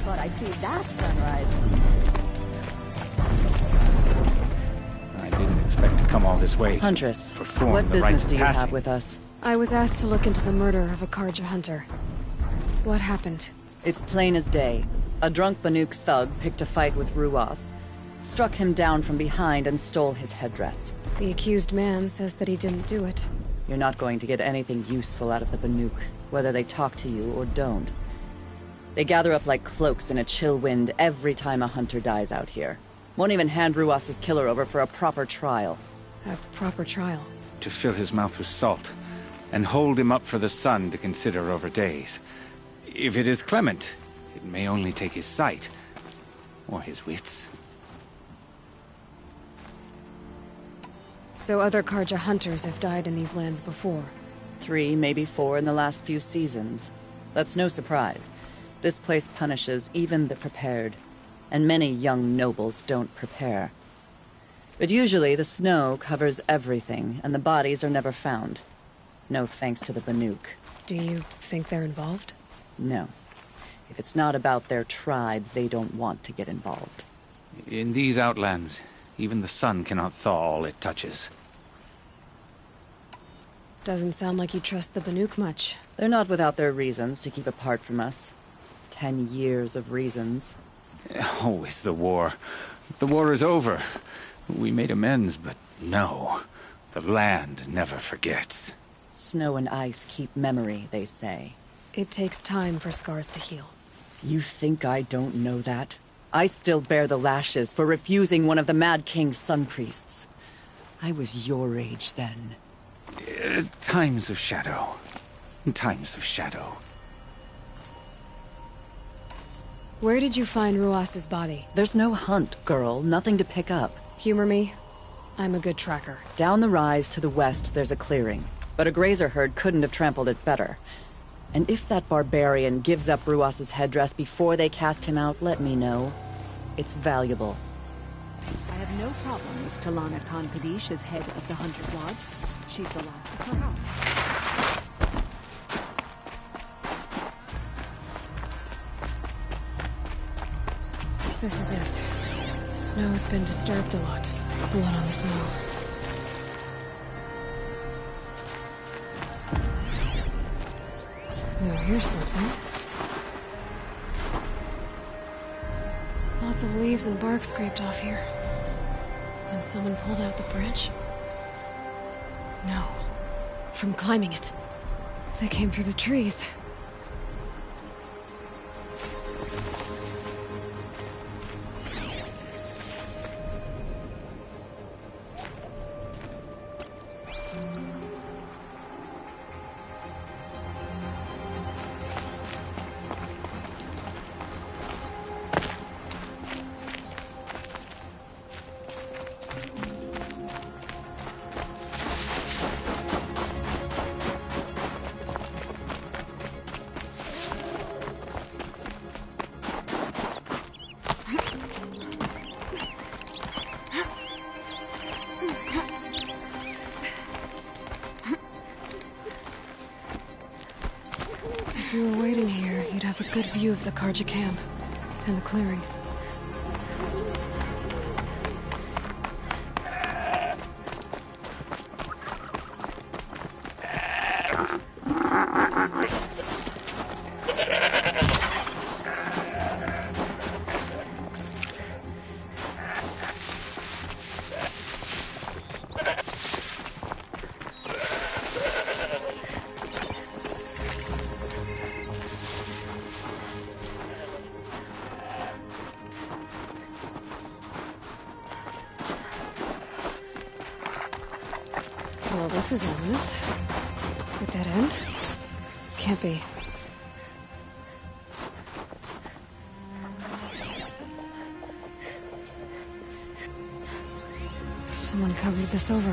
Thought I'd see that sunrise. I didn't expect to come all this way. Huntress, to perform what the business rites of do you passing. have with us? I was asked to look into the murder of a Karja hunter. What happened? It's plain as day. A drunk Banuk thug picked a fight with Ruas, struck him down from behind and stole his headdress. The accused man says that he didn't do it. You're not going to get anything useful out of the Banuk, whether they talk to you or don't. They gather up like cloaks in a chill wind every time a hunter dies out here. Won't even hand Ruas's killer over for a proper trial. A proper trial? To fill his mouth with salt, and hold him up for the sun to consider over days. If it is clement, it may only take his sight, or his wits. So other Karja hunters have died in these lands before? 3, maybe 4 in the last few seasons. That's no surprise. This place punishes even the prepared, and many young nobles don't prepare. But usually the snow covers everything, and the bodies are never found. No thanks to the Banuk. Do you think they're involved? No. If it's not about their tribe, they don't want to get involved. In these outlands, even the sun cannot thaw all it touches. Doesn't sound like you trust the Banuk much. They're not without their reasons to keep apart from us. 10 years of reasons. Always the war. The war is over. We made amends, but no. The land never forgets. Snow and ice keep memory, they say. It takes time for scars to heal. You think I don't know that? I still bear the lashes for refusing one of the Mad King's sun priests. I was your age then. Times of shadow. Times of shadow. Where did you find Ruas's body? There's no hunt, girl. Nothing to pick up. Humor me. I'm a good tracker. Down the rise to the west, there's a clearing. But a grazer herd couldn't have trampled it better. And if that barbarian gives up Ruas's headdress before they cast him out, let me know. It's valuable. I have no problem if Talana Khan Kadish is head of the Hunter Lodge. She's the last of her house. This is it. Snow's been disturbed a lot. Blood on the snow. Now here's something. Lots of leaves and bark scraped off here. And someone pulled out the branch? No. From climbing it. They came through the trees. you were waiting here, you'd have a good view of the Karja camp and the clearing. Well, this is ominous. A dead end? Can't be. Someone covered this over.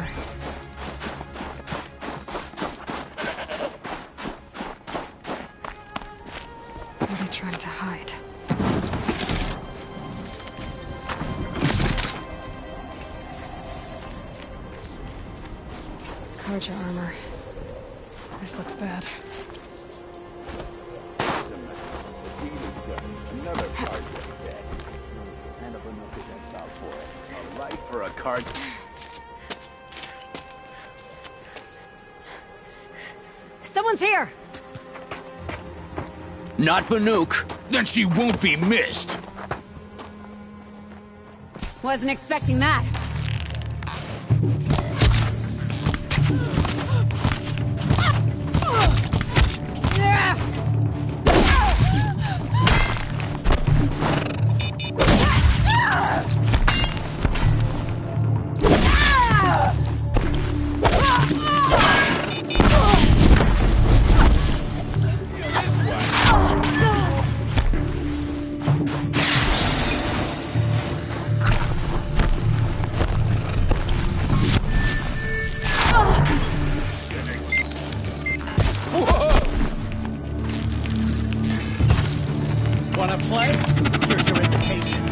What are they trying to hide? Karja armor. This looks bad. Another card dead. And up enough to get out for it. A life for a card. Someone's here! Not Banuk. Then she won't be missed. Wasn't expecting that. Wanna play? Here's your invitation.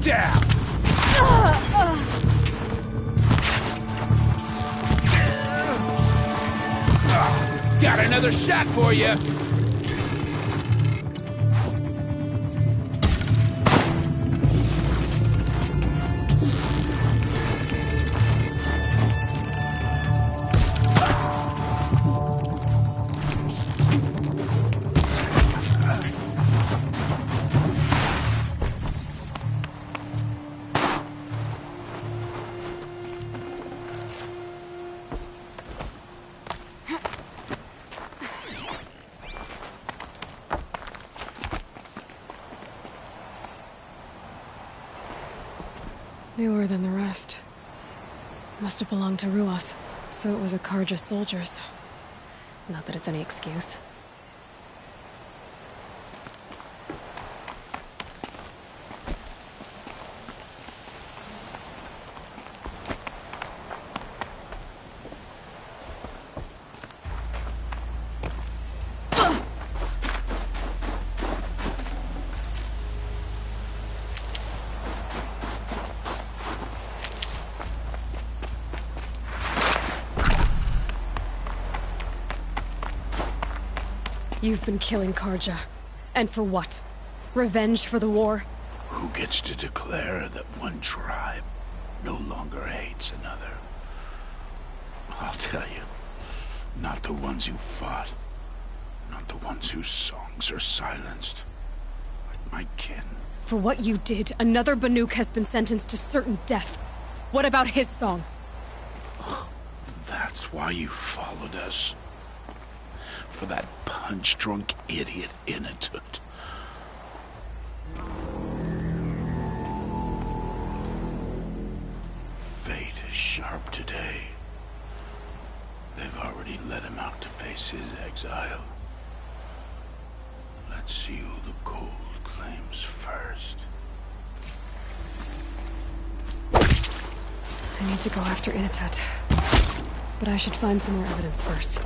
Down! Got another shot for you! Newer than the rest. Must have belonged to Ruas, so it was a Karja soldiers. Not that it's any excuse. You've been killing Karja. And for what? Revenge for the war? Who gets to declare that one tribe no longer hates another? I'll tell you. Not the ones who fought. Not the ones whose songs are silenced. Like my kin. For what you did, another Banuk has been sentenced to certain death. What about his song? That's why you followed us. For that punch-drunk idiot Inatut. Fate is sharp today. They've already let him out to face his exile. Let's see who the cold claims first. I need to go after Inatut. But I should find some more evidence first.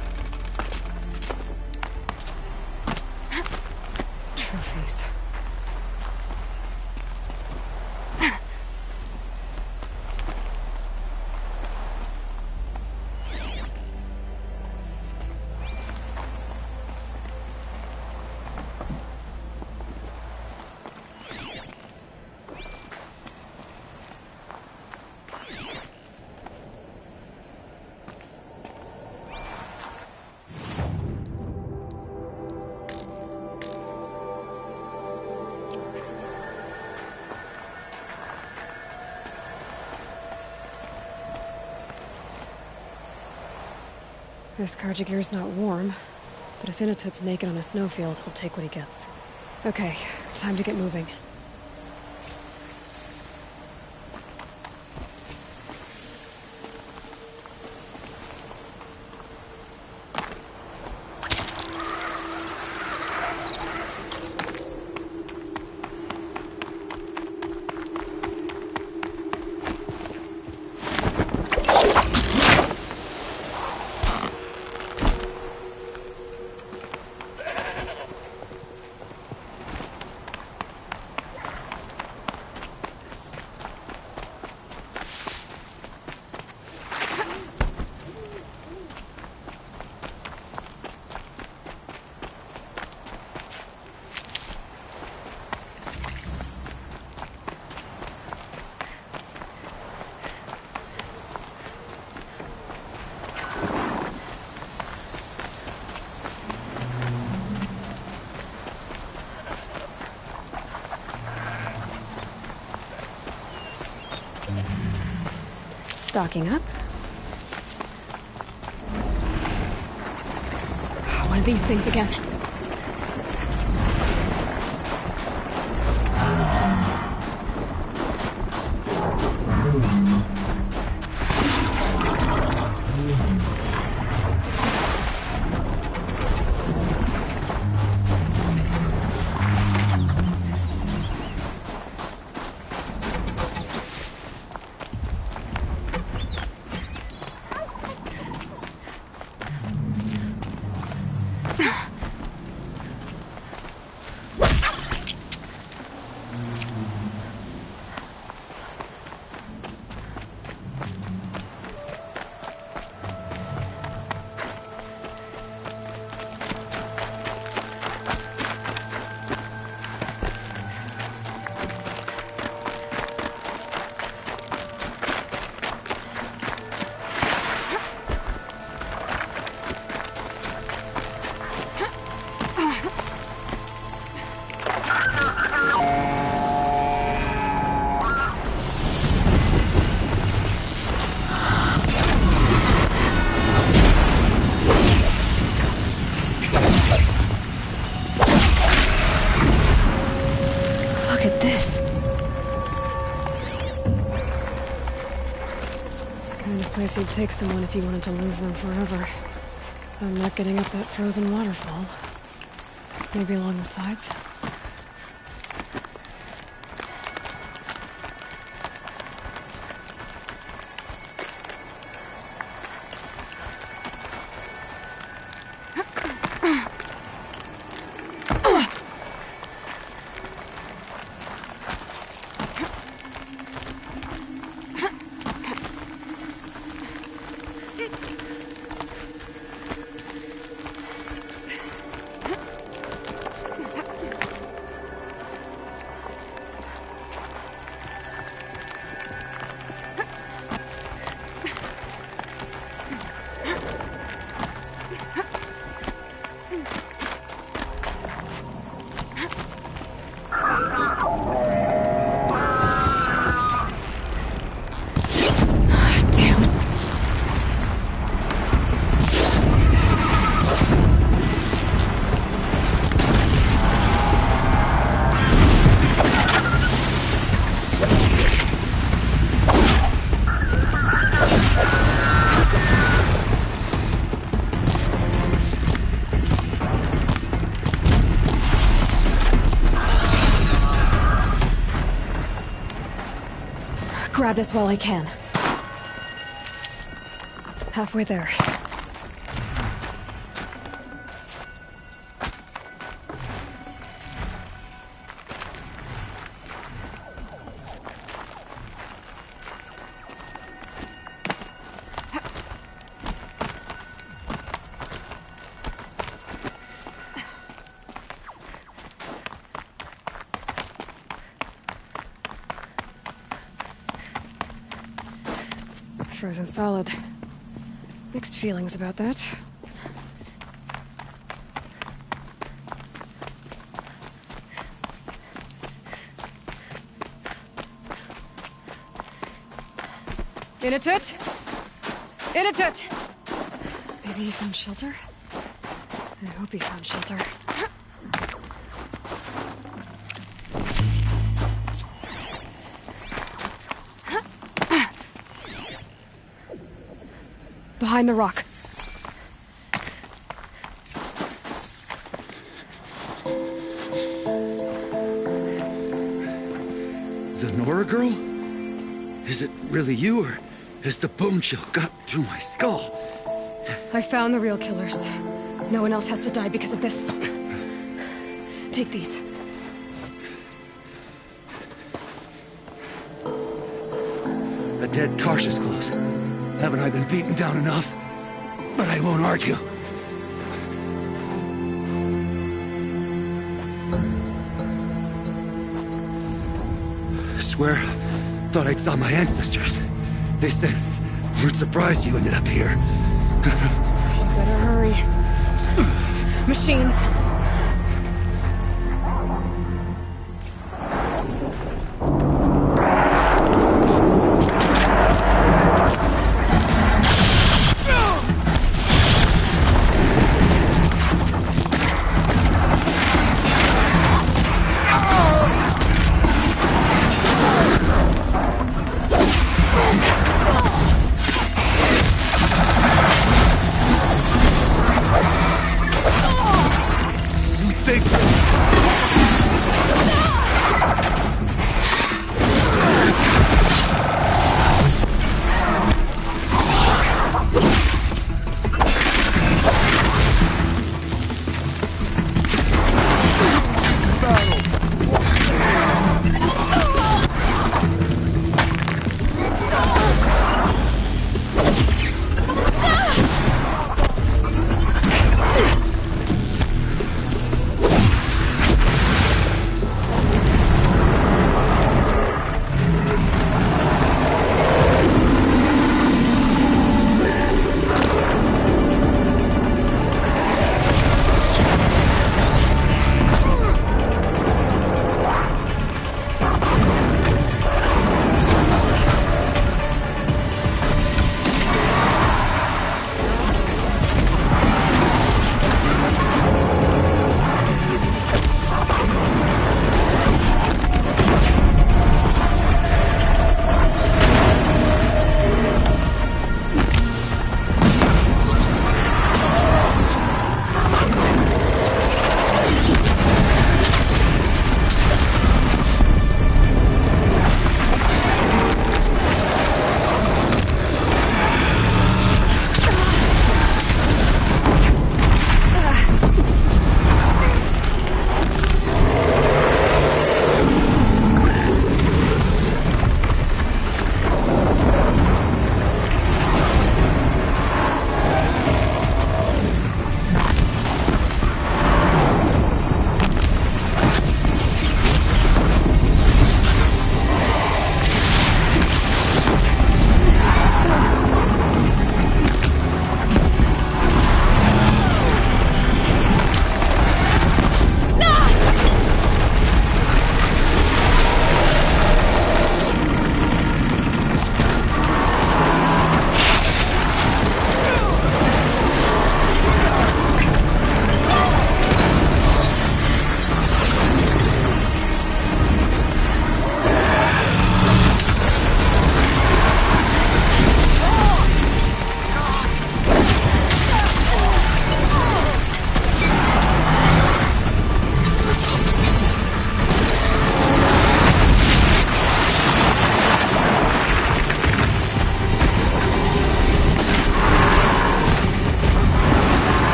Trophies. This Carjagir's not warm, but if Inatut's naked on a snowfield, he'll take what he gets. Okay, time to get moving. Stocking up. One of these things again. You'd take someone if you wanted to lose them forever. I'm not getting up that frozen waterfall. Maybe along the sides? grab this while I can. Halfway there. Frozen solid. Mixed feelings about that. In a tut! In a tut! Maybe he found shelter? I hope he found shelter. Behind the rock. The Nora girl? Is it really you, or has the bone chill got through my skull? I found the real killers. No one else has to die because of this. Take these. A dead Karsh's clothes. Haven't I been beaten down enough? But I won't argue. I swear, thought I saw my ancestors. They said, we're surprised you ended up here. Better hurry. Machines.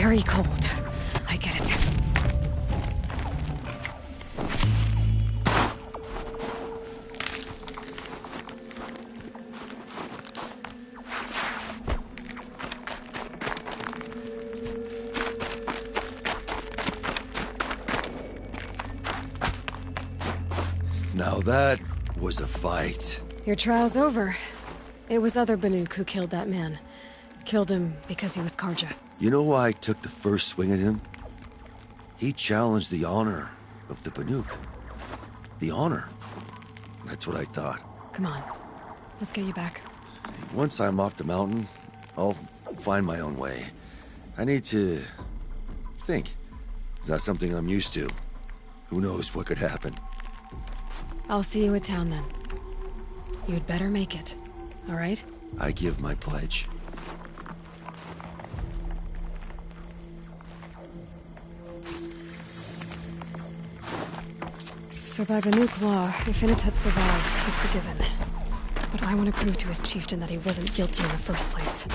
very cold. I get it. Now that was a fight. Your trial's over. It was other Banuk who killed that man. Killed him because he was Karja. You know why I took the first swing at him? He challenged the honor of the Banuk. The honor. That's what I thought. Come on. Let's get you back. Once I'm off the mountain, I'll find my own way. I need to think. It's not something I'm used to. Who knows what could happen? I'll see you at town then. You'd better make it. All right? I give my pledge. So by Banuk law, if Inatut survives, he's forgiven. But I want to prove to his chieftain that he wasn't guilty in the first place.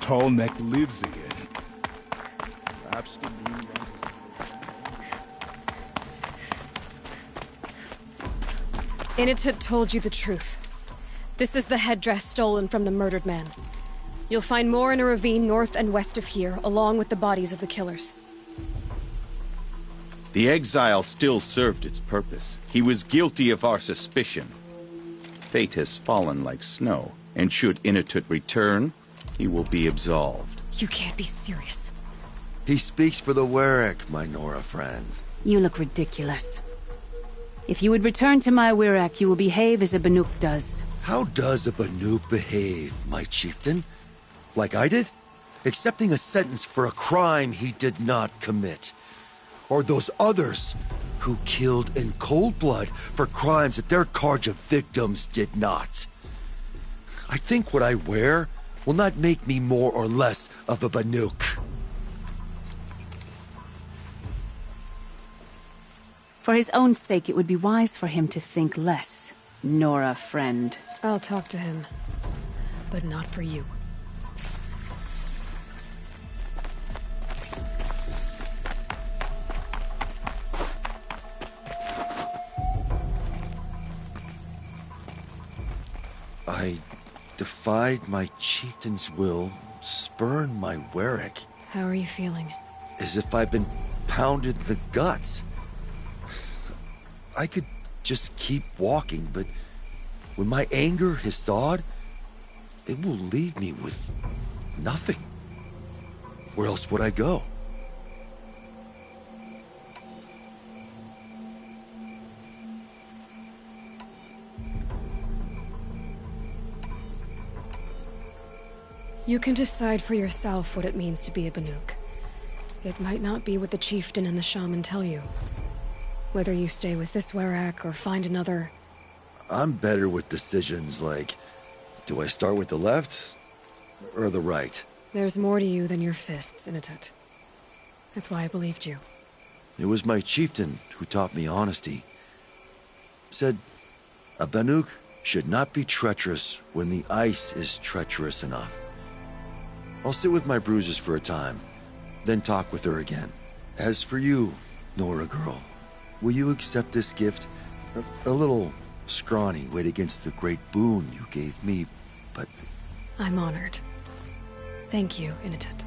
Tall Neck lives again. Perhaps the moonlight Initut told you the truth. This is the headdress stolen from the murdered man. You'll find more in a ravine north and west of here, along with the bodies of the killers. The exile still served its purpose. He was guilty of our suspicion. Fate has fallen like snow, and should Initut return, he will be absolved. You can't be serious. He speaks for the Werak, my Nora friend. You look ridiculous. If you would return to my Werak, you will behave as a Banuk does. How does a Banuk behave, my chieftain? Like I did? Accepting a sentence for a crime he did not commit. Or those others who killed in cold blood for crimes that their Karja victims did not. I think what I wear will not make me more or less of a Banuk. For his own sake, it would be wise for him to think less. Nora, friend. I'll talk to him. But not for you. I defied my chieftain's will, spurned my Werak. How are you feeling? As if I've been pounded in the guts. I could just keep walking, but when my anger has thawed, it will leave me with nothing. Where else would I go? You can decide for yourself what it means to be a Banuk. It might not be what the chieftain and the shaman tell you. Whether you stay with this Werak or find another... I'm better with decisions like, do I start with the left or the right? There's more to you than your fists, Initut. That's why I believed you. It was my chieftain who taught me honesty. Said, a Banuk should not be treacherous when the ice is treacherous enough. I'll sit with my bruises for a time, then talk with her again. As for you, Nora girl, will you accept this gift? A little scrawny weighed against the great boon you gave me, but... I'm honored. Thank you, Initut.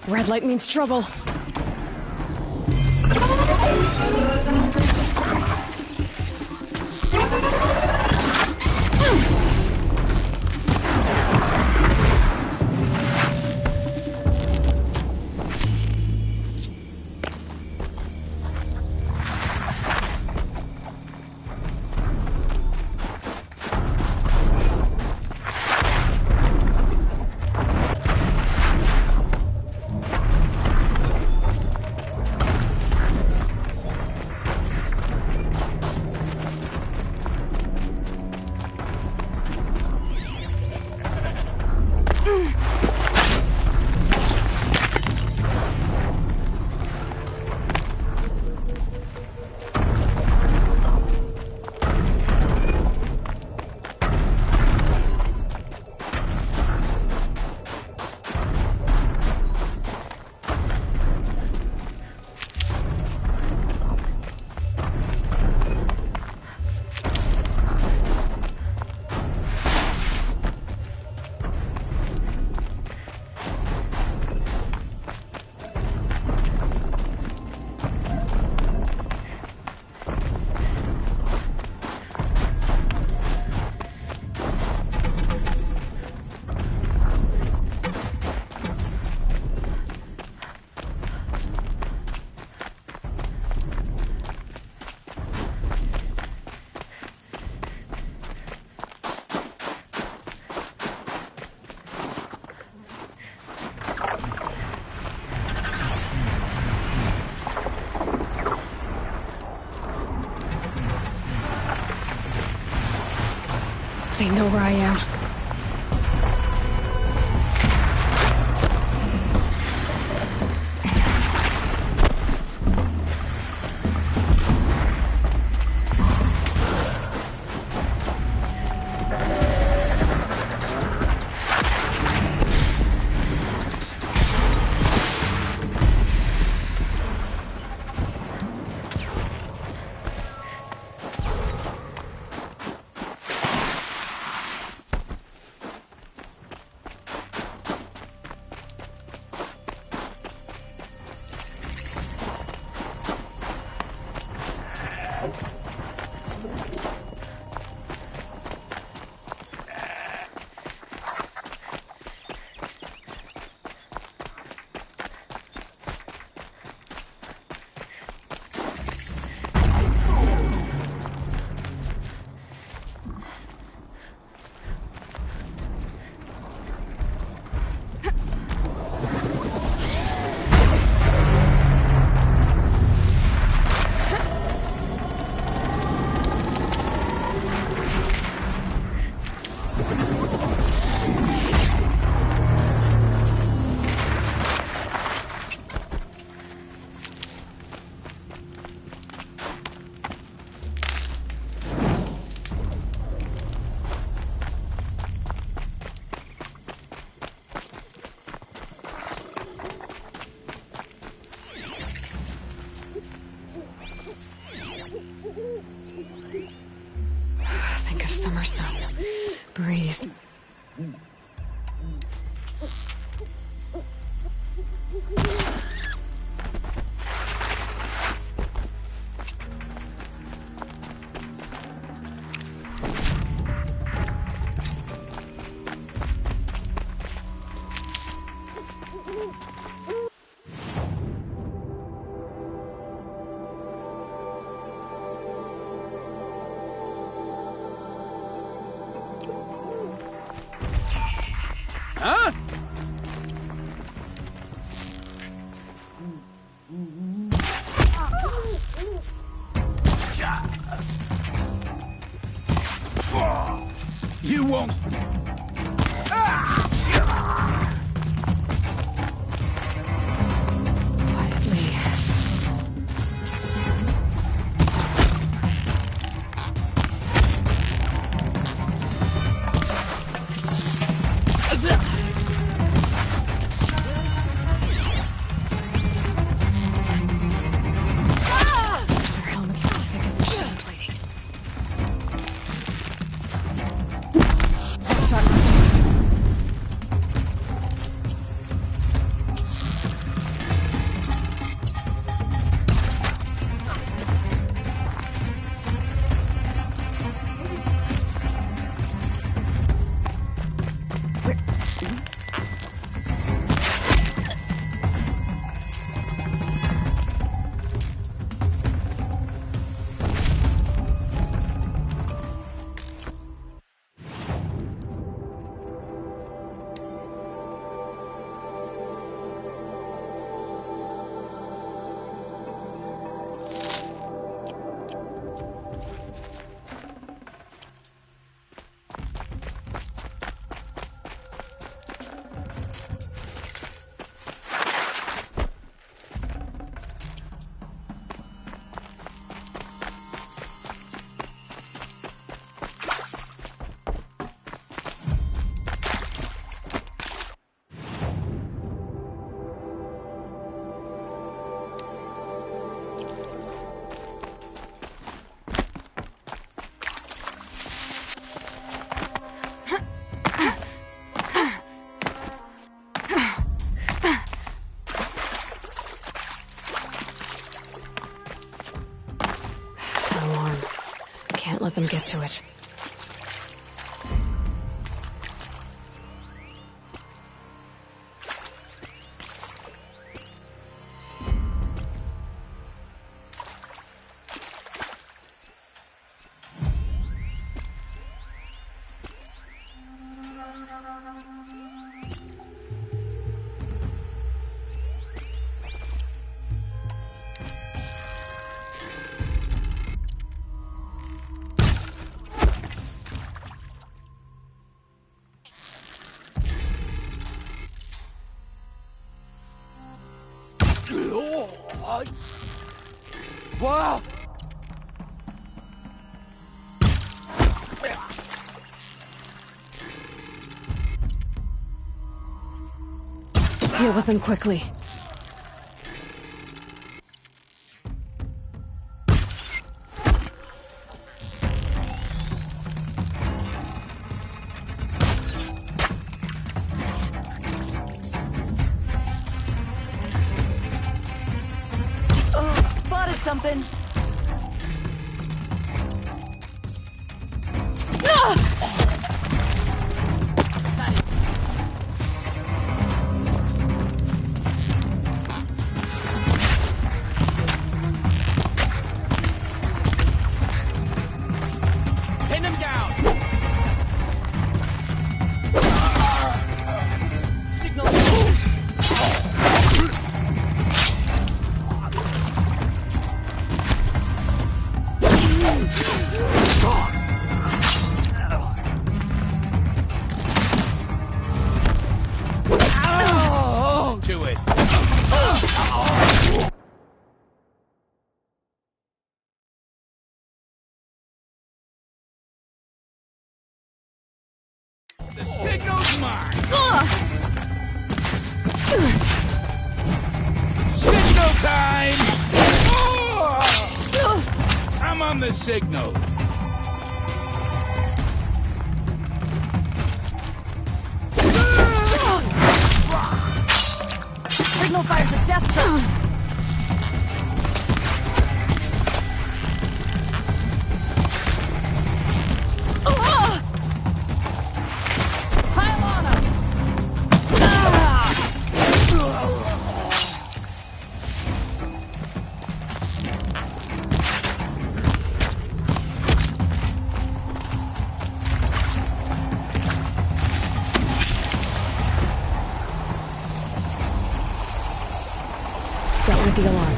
Red light means trouble. They know where I am. Think of summer sun, breeze. Huh? You won't. Can't let them get to it. Wow! Deal with them quickly. Spotted something. Pin him down! Signal. To it. The signal's mine! Signal time! I'm on the signal. Signal fires a death trap. Pile on 'em. Dealt with the alarm.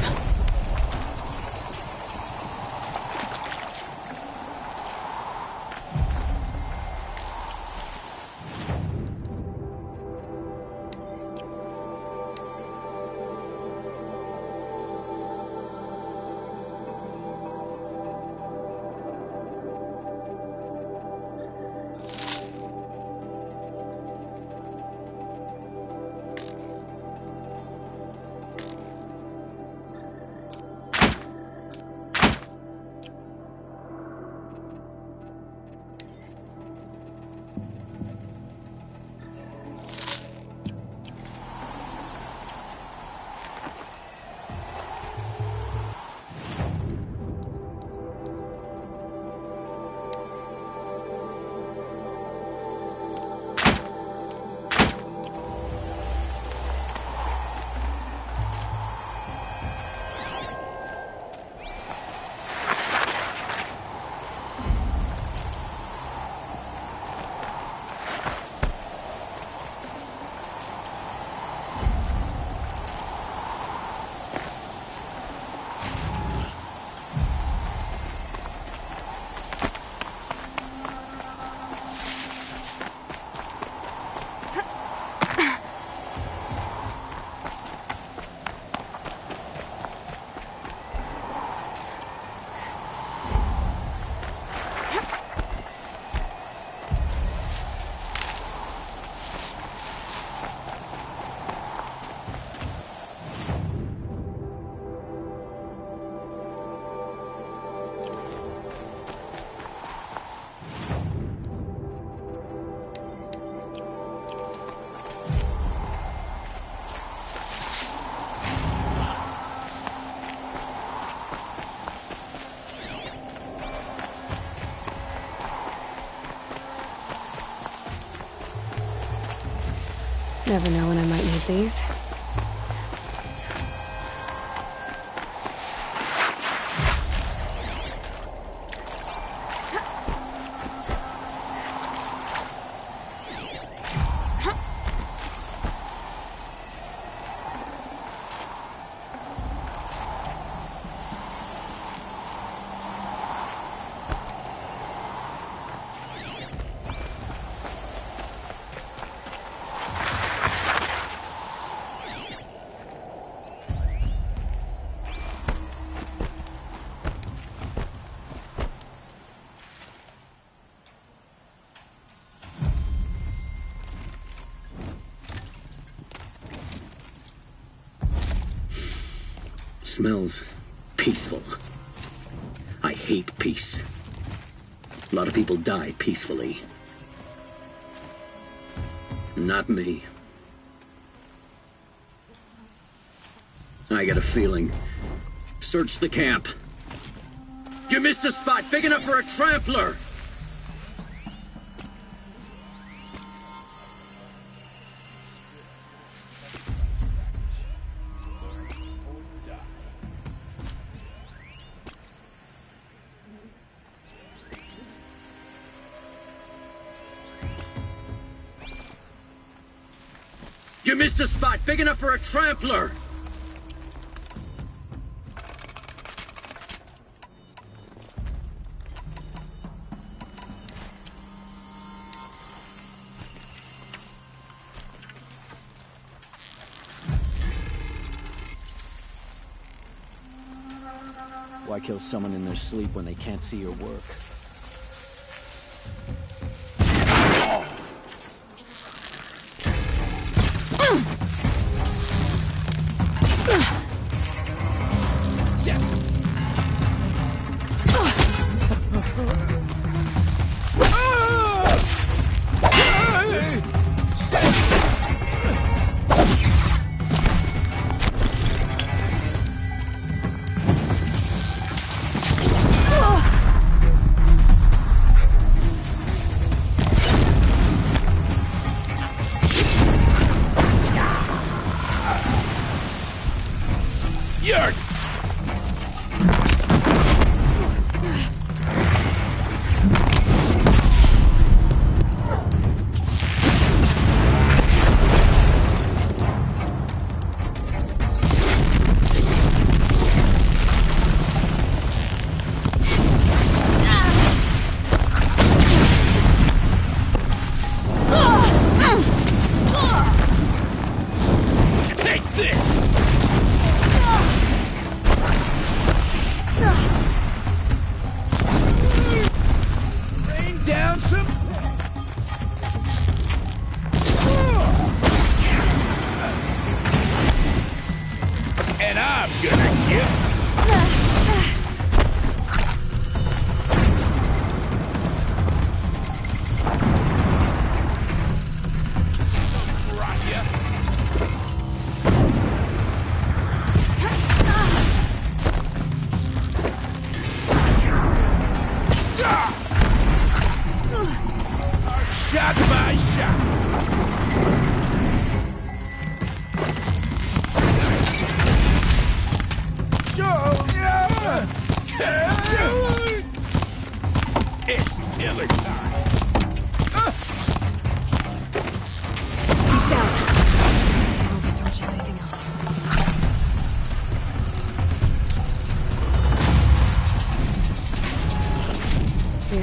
Never know when I might need these. Smells peaceful. I hate peace. A lot of people die peacefully. Not me. I got a feeling. Search the camp. You missed a spot big enough for a trampler! You missed a spot big enough for a trampler! Why kill someone in their sleep when they can't see your work?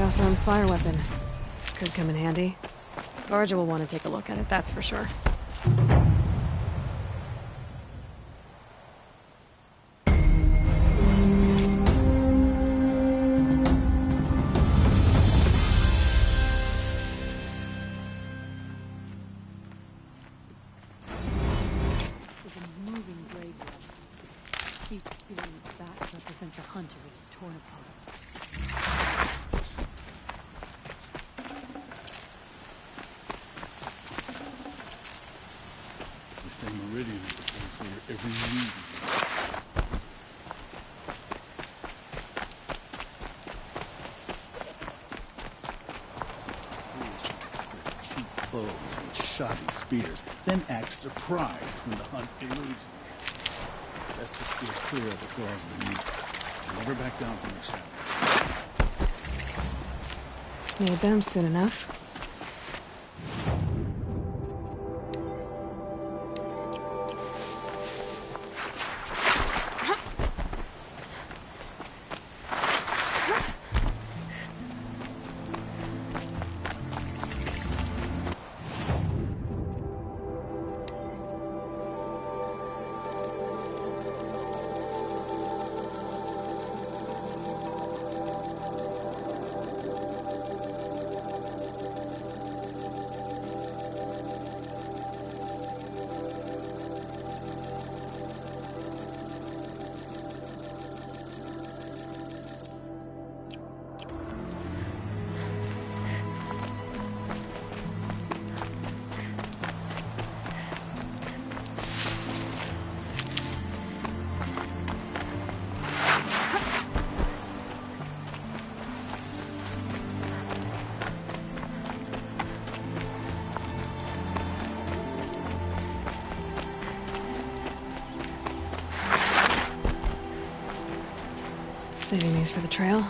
Osram's fire weapon. Could come in handy. Varja will want to take a look at it, that's for sure. Spears, then act surprised when the hunt eludes them. Best to steer clear of the claws beneath. Never back down from the shadow. Need them soon enough. Saving these for the trail.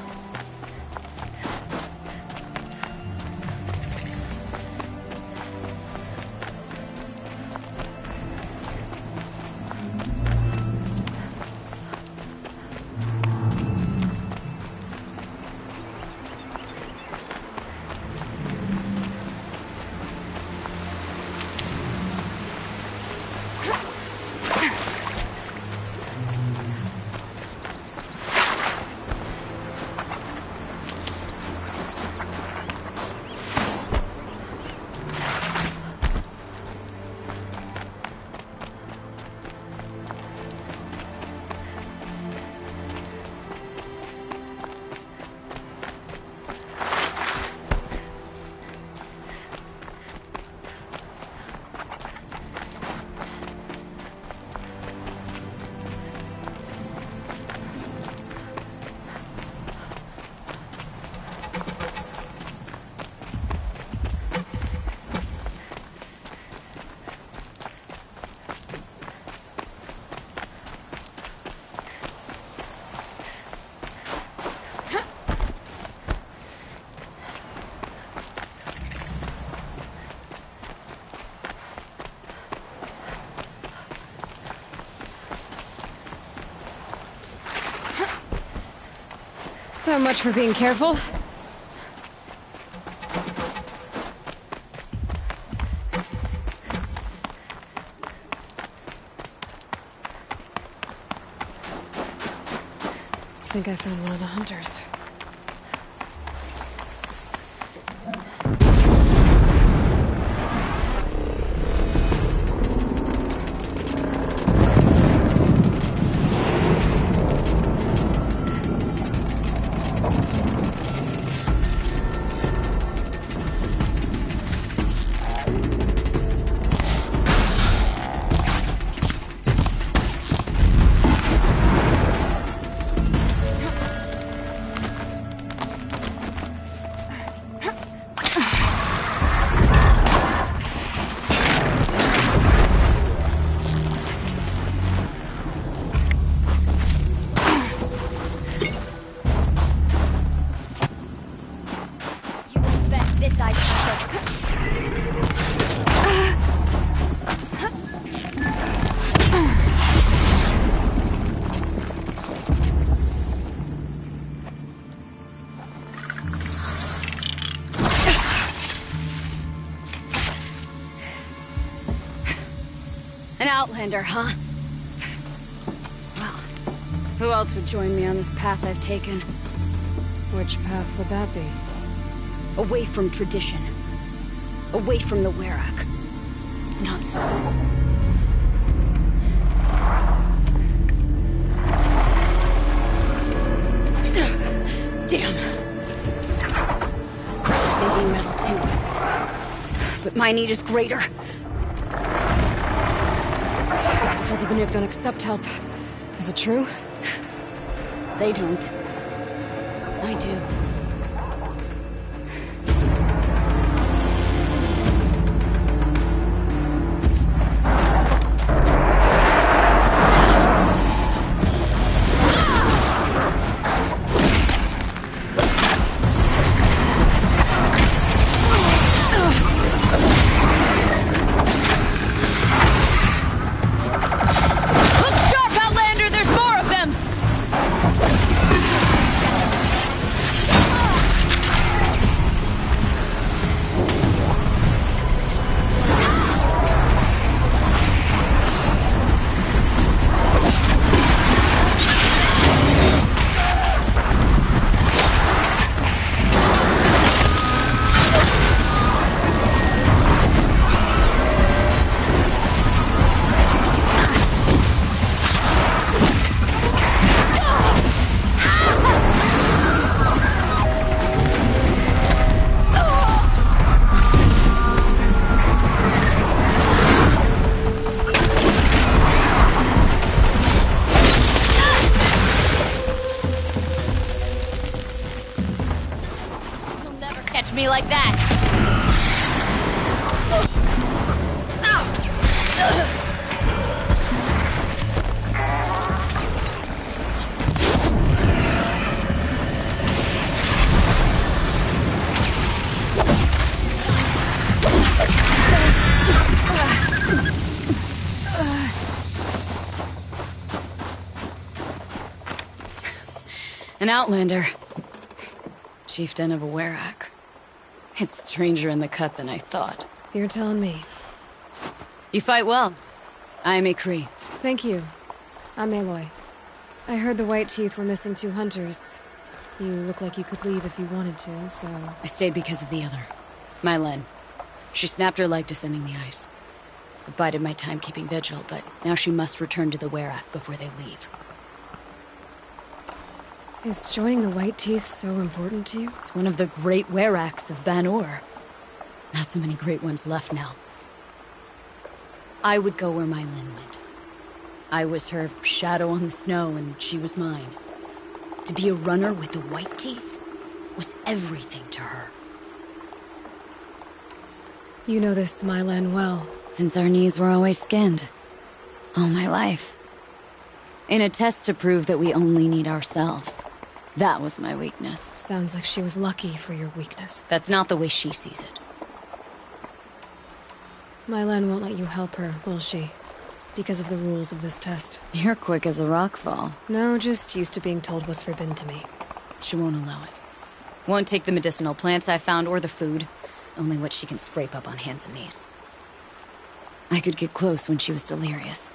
So much for being careful. I think I found one of the hunters. An outlander, huh? Well, who else would join me on this path I've taken? Which path would that be? Away from tradition. Away from the Werak. It's not so. Damn. They need metal too. But my need is greater. I was told the Banuk don't accept help. Is it true? They don't. I do. Me like that. An outlander. Chieftain of a Werak. It's stranger in the cut than I thought. You're telling me. You fight well. I am a Kree. Thank you. I'm Aloy. I heard the White Teeth were missing 2 hunters. You look like you could leave if you wanted to, so... I stayed because of the other. Mylen. She snapped her leg descending the ice. I bided my time keeping vigil, but now she must return to the Werak before they leave. Is joining the White Teeth so important to you? It's one of the great Weraks of Ban-Ur. Not so many great ones left now. I would go where Mylen went. I was her shadow on the snow, and she was mine. To be a runner with the White Teeth was everything to her. You know this Mylen well. Since our knees were always skinned. All my life. In a test to prove that we only need ourselves. That was my weakness. Sounds like she was lucky for your weakness. That's not the way she sees it. Mylen won't let you help her, will she? Because of the rules of this test. You're quick as a rockfall. No, just used to being told what's forbidden to me. She won't allow it. Won't take the medicinal plants I found or the food. Only what she can scrape up on hands and knees. I could get close when she was delirious.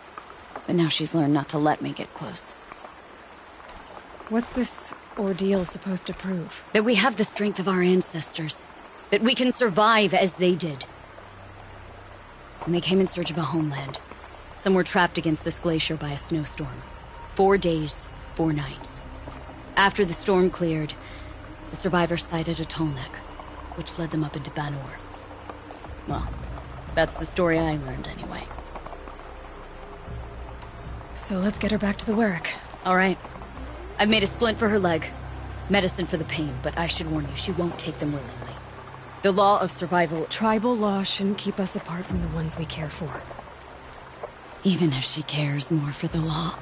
But now she's learned not to let me get close. What's this ordeal supposed to prove? That we have the strength of our ancestors. That we can survive as they did. When they came in search of a homeland, some were trapped against this glacier by a snowstorm. 4 days, 4 nights. After the storm cleared, the survivors sighted a Tolnek, which led them up into Ban-Ur. Well, that's the story I learned anyway. So let's get her back to the Werak. All right. I've made a splint for her leg. Medicine for the pain, but I should warn you, she won't take them willingly. The law of survival... Tribal law shouldn't keep us apart from the ones we care for. Even if she cares more for the law.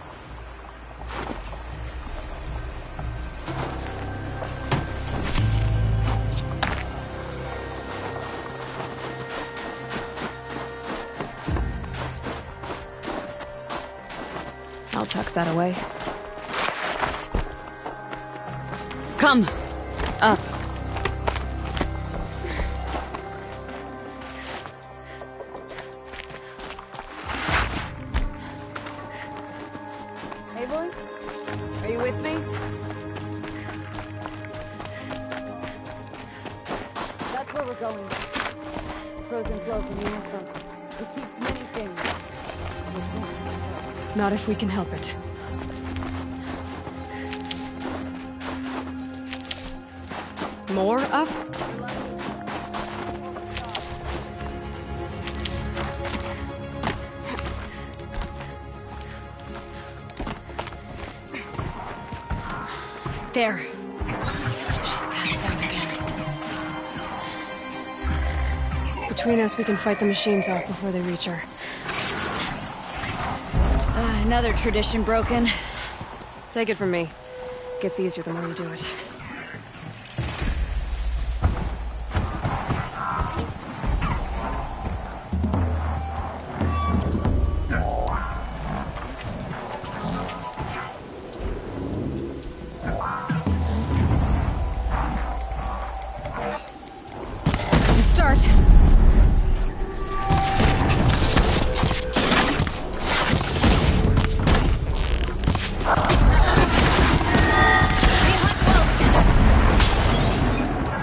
I'll tuck that away. Come! Up. Aloy? Are you with me? That's where we're going. Frozen flow from the Anthem. It keeps many things. Not if we can help it. More up? There. She's passed out again. Between us, we can fight the machines off before they reach her. Another tradition broken. Take it from me. Gets easier the more you do it. Start.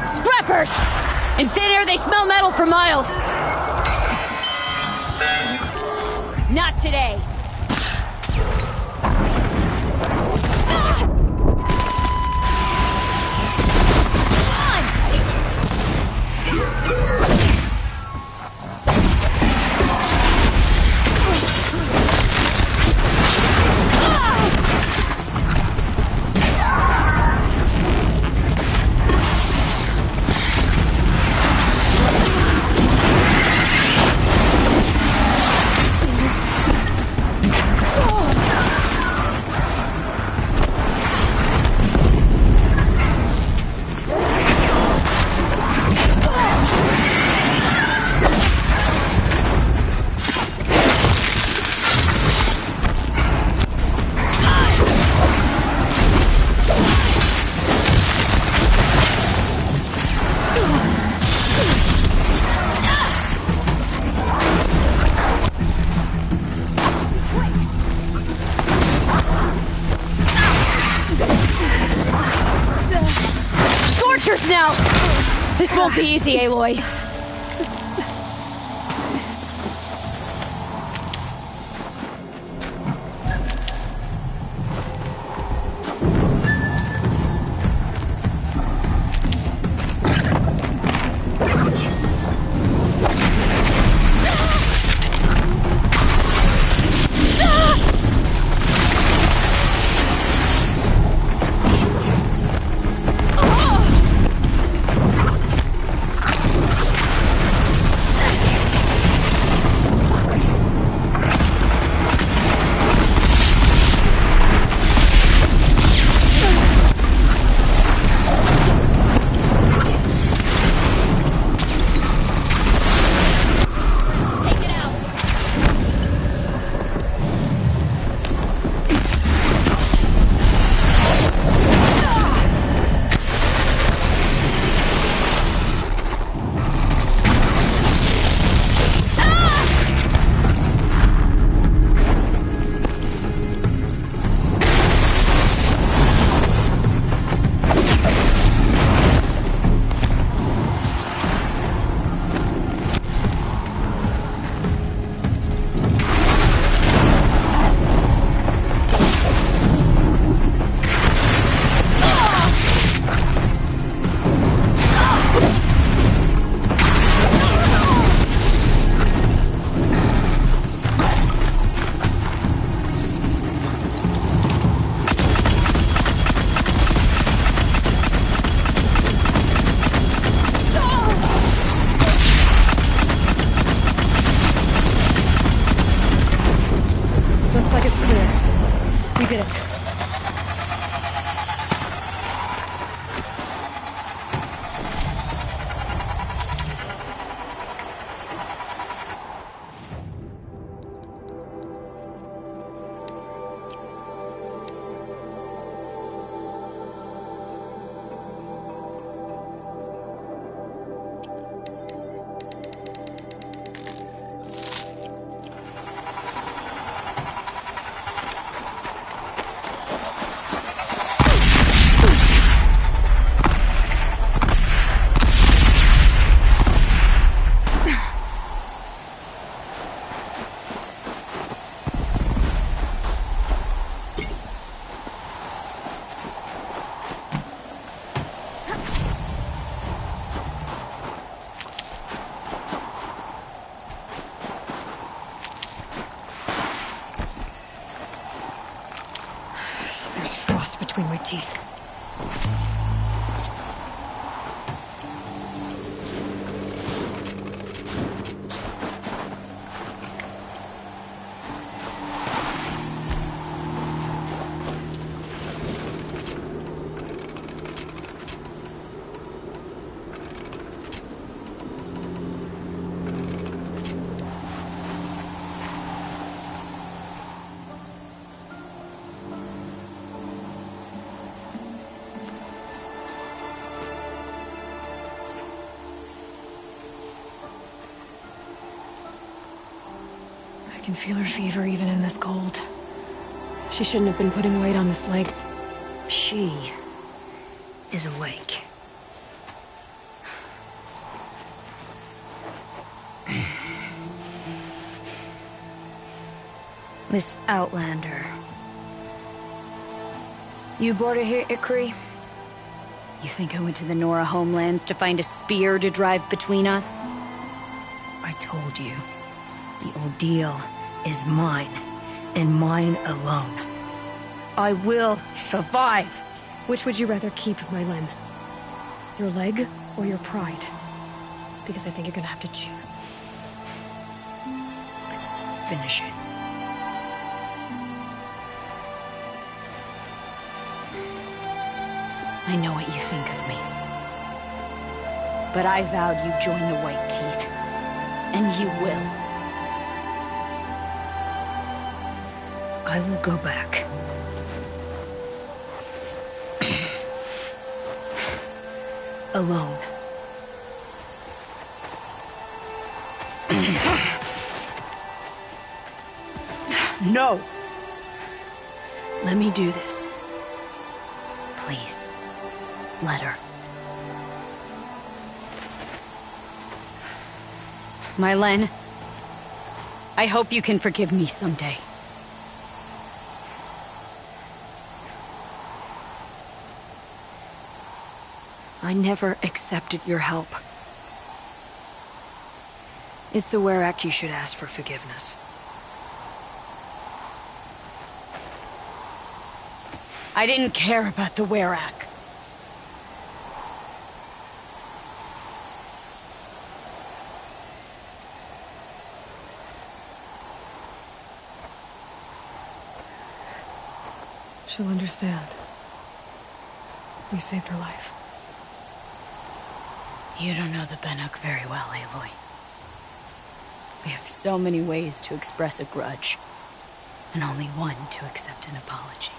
Scrappers! In thin air, they smell metal for miles. Not today. creatures now! This won't be easy, Aloy. Between my teeth. I can feel her fever even in this cold. She shouldn't have been putting weight on this leg. She is awake. Miss Outlander. You brought her here, Ikri? You think I went to the Nora homelands to find a spear to drive between us? I told you. The ordeal is mine, and mine alone. I will survive. Which would you rather keep, Mylen? Your leg or your pride? Because I think you're gonna have to choose. Finish it. I know what you think of me. But I vowed you'd join the White Teeth. And you will. I will go back. Alone. No! Let me do this. Please, let her. Mylen, I hope you can forgive me someday. I never accepted your help. It's the Werak you should ask for forgiveness. I didn't care about the Werak. She'll understand. You saved her life. You don't know the Banuk very well, Aloy. We have so many ways to express a grudge, and only one to accept an apology.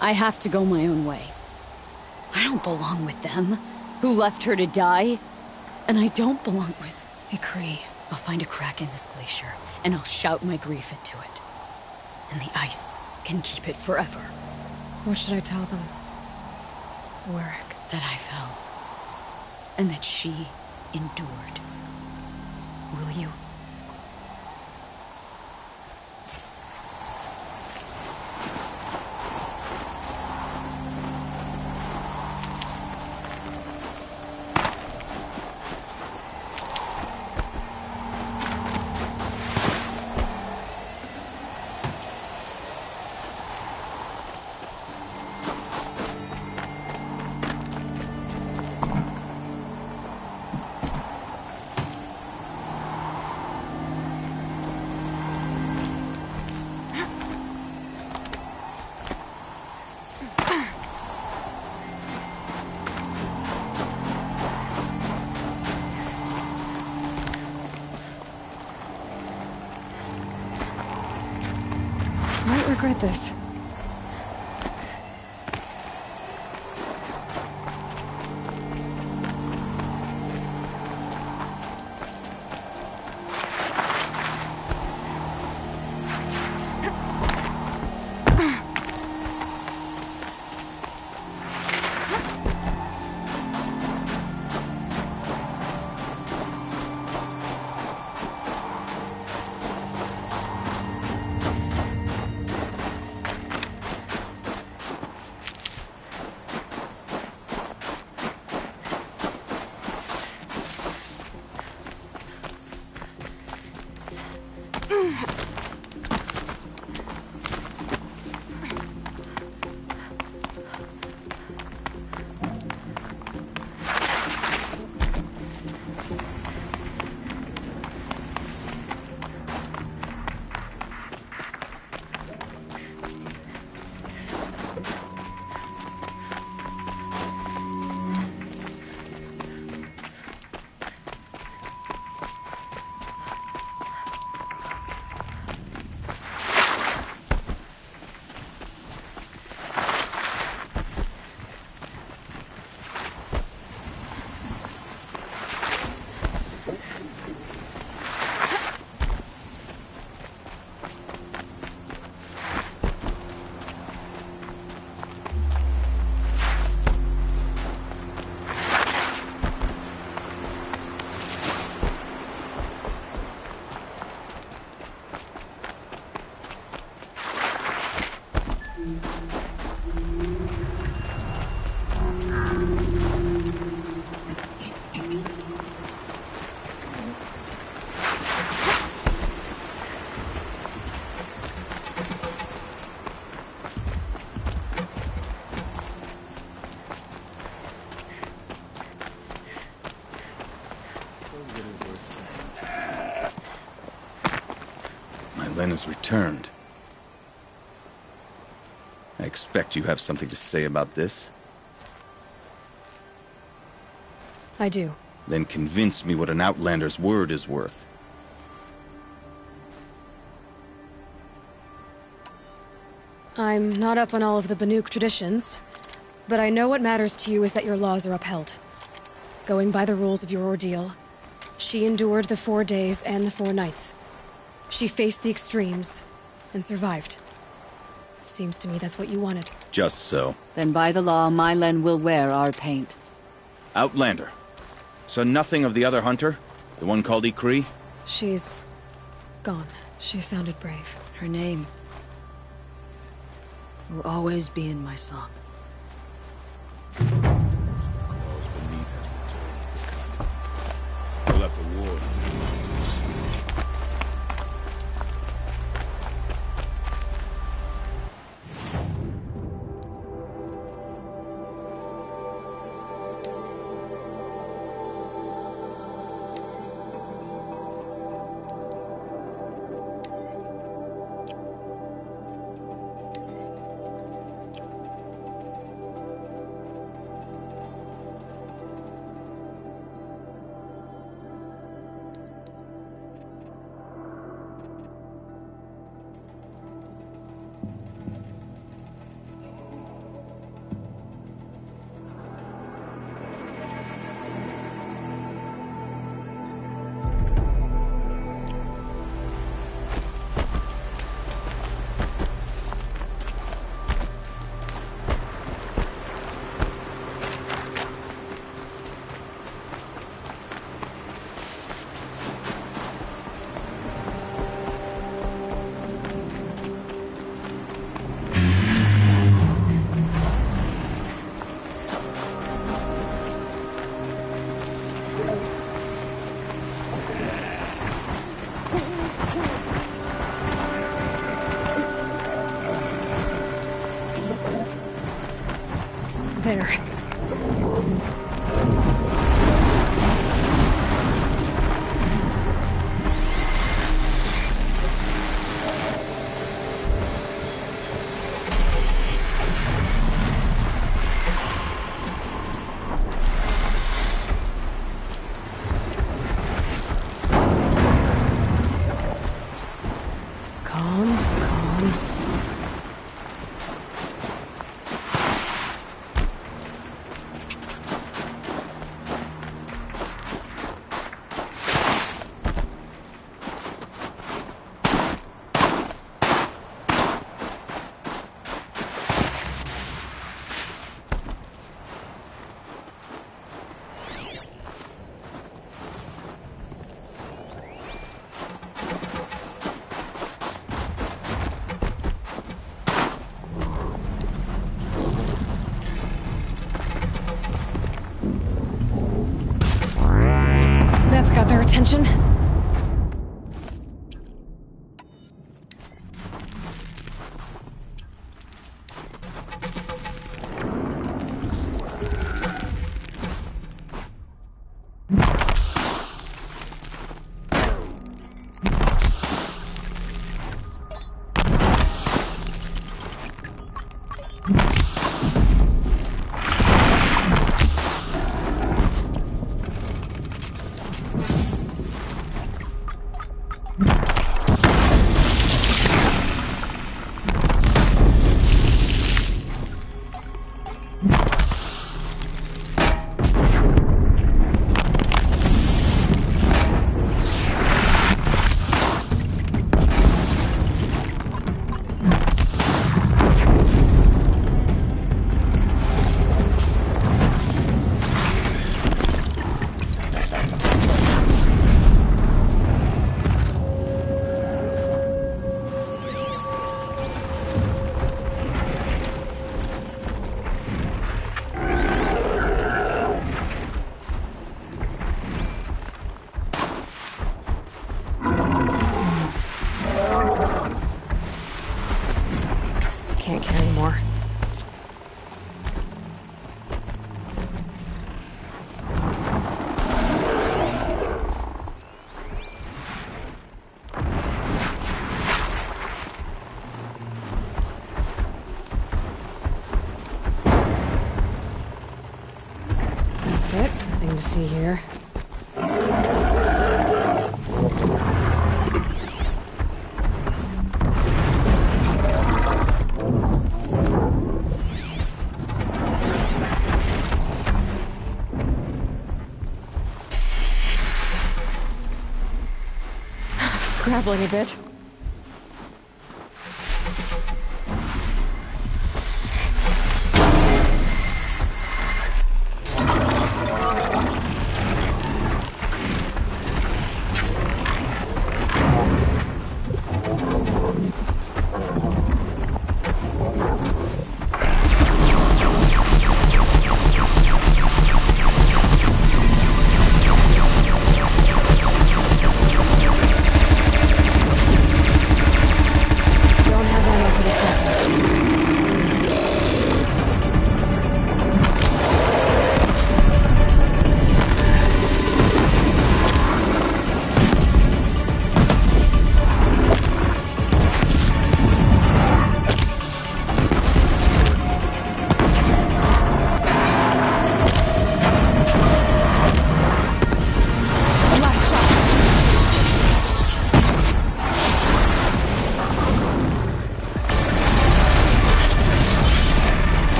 I have to go my own way. I don't belong with them, who left her to die. And I don't belong with Ikri. I'll find a crack in this glacier, and I'll shout my grief into it. And the ice can keep it forever. What should I tell them? Werak. That I fell. And that she endured. Will you? Might regret this. Lena's returned. I expect you have something to say about this. I do. Then convince me what an Outlander's word is worth. I'm not up on all of the Banuk traditions, but I know what matters to you is that your laws are upheld. Going by the rules of your ordeal, she endured the 4 days and the 4 nights. She faced the extremes and survived. Seems to me that's what you wanted. Just so. Then by the law, Mylen will wear our paint. Outlander. So nothing of the other hunter? The one called Ykri? She's... gone. She sounded brave. Her name will always be in my song. We'll have to war. There. Calm, calm. That's got their attention. Can't carry more. That's it. Nothing to see here. Scrabbling a bit.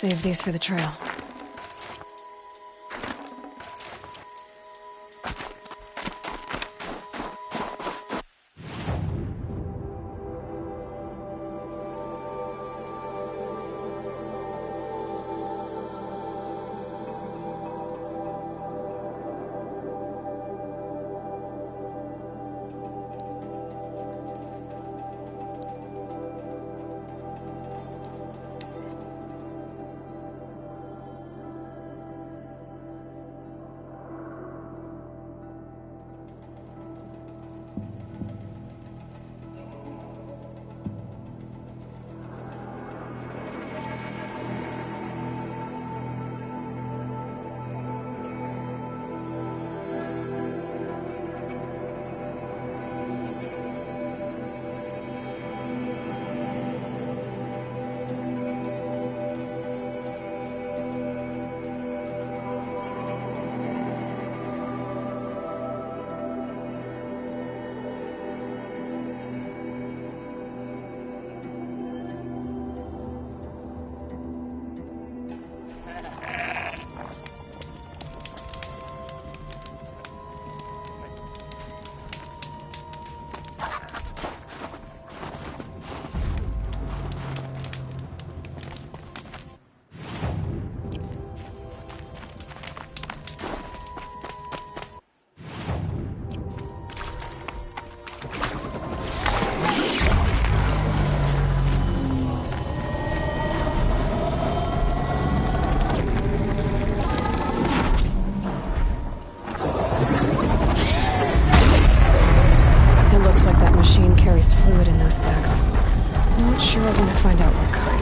Save these for the trail. Carries fluid in those sacks. Not sure I want to find out what kind.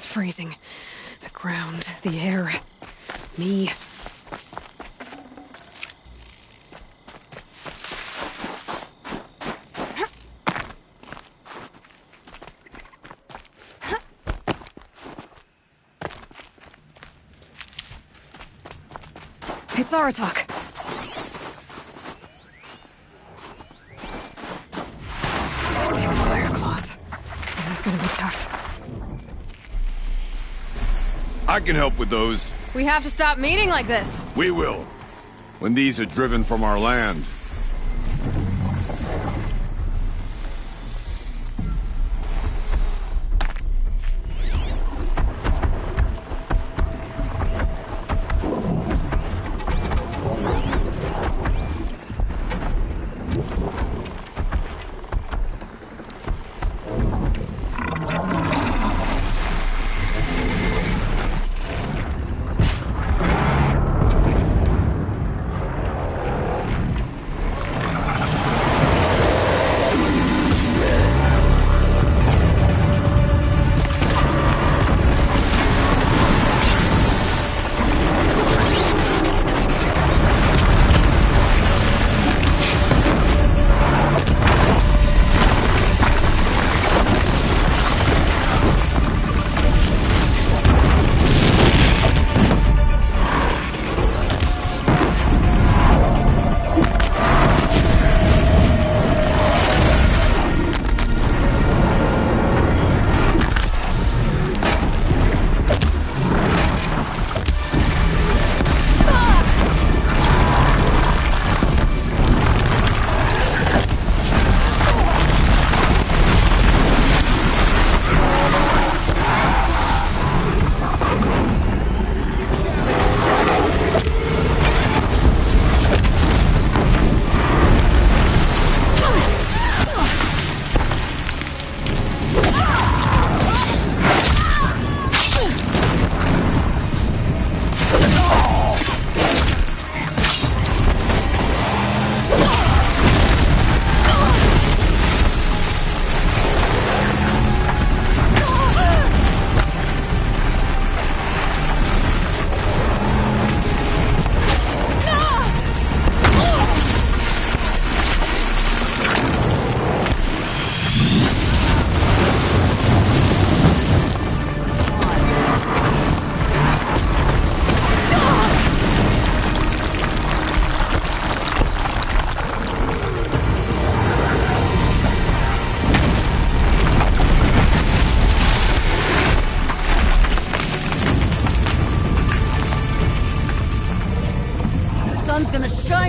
Freezing. The ground, the air, me. It's Aratak. Two fire claws. This is gonna be tough. I can help with those. We have to stop meeting like this. We will. When these are driven from our land.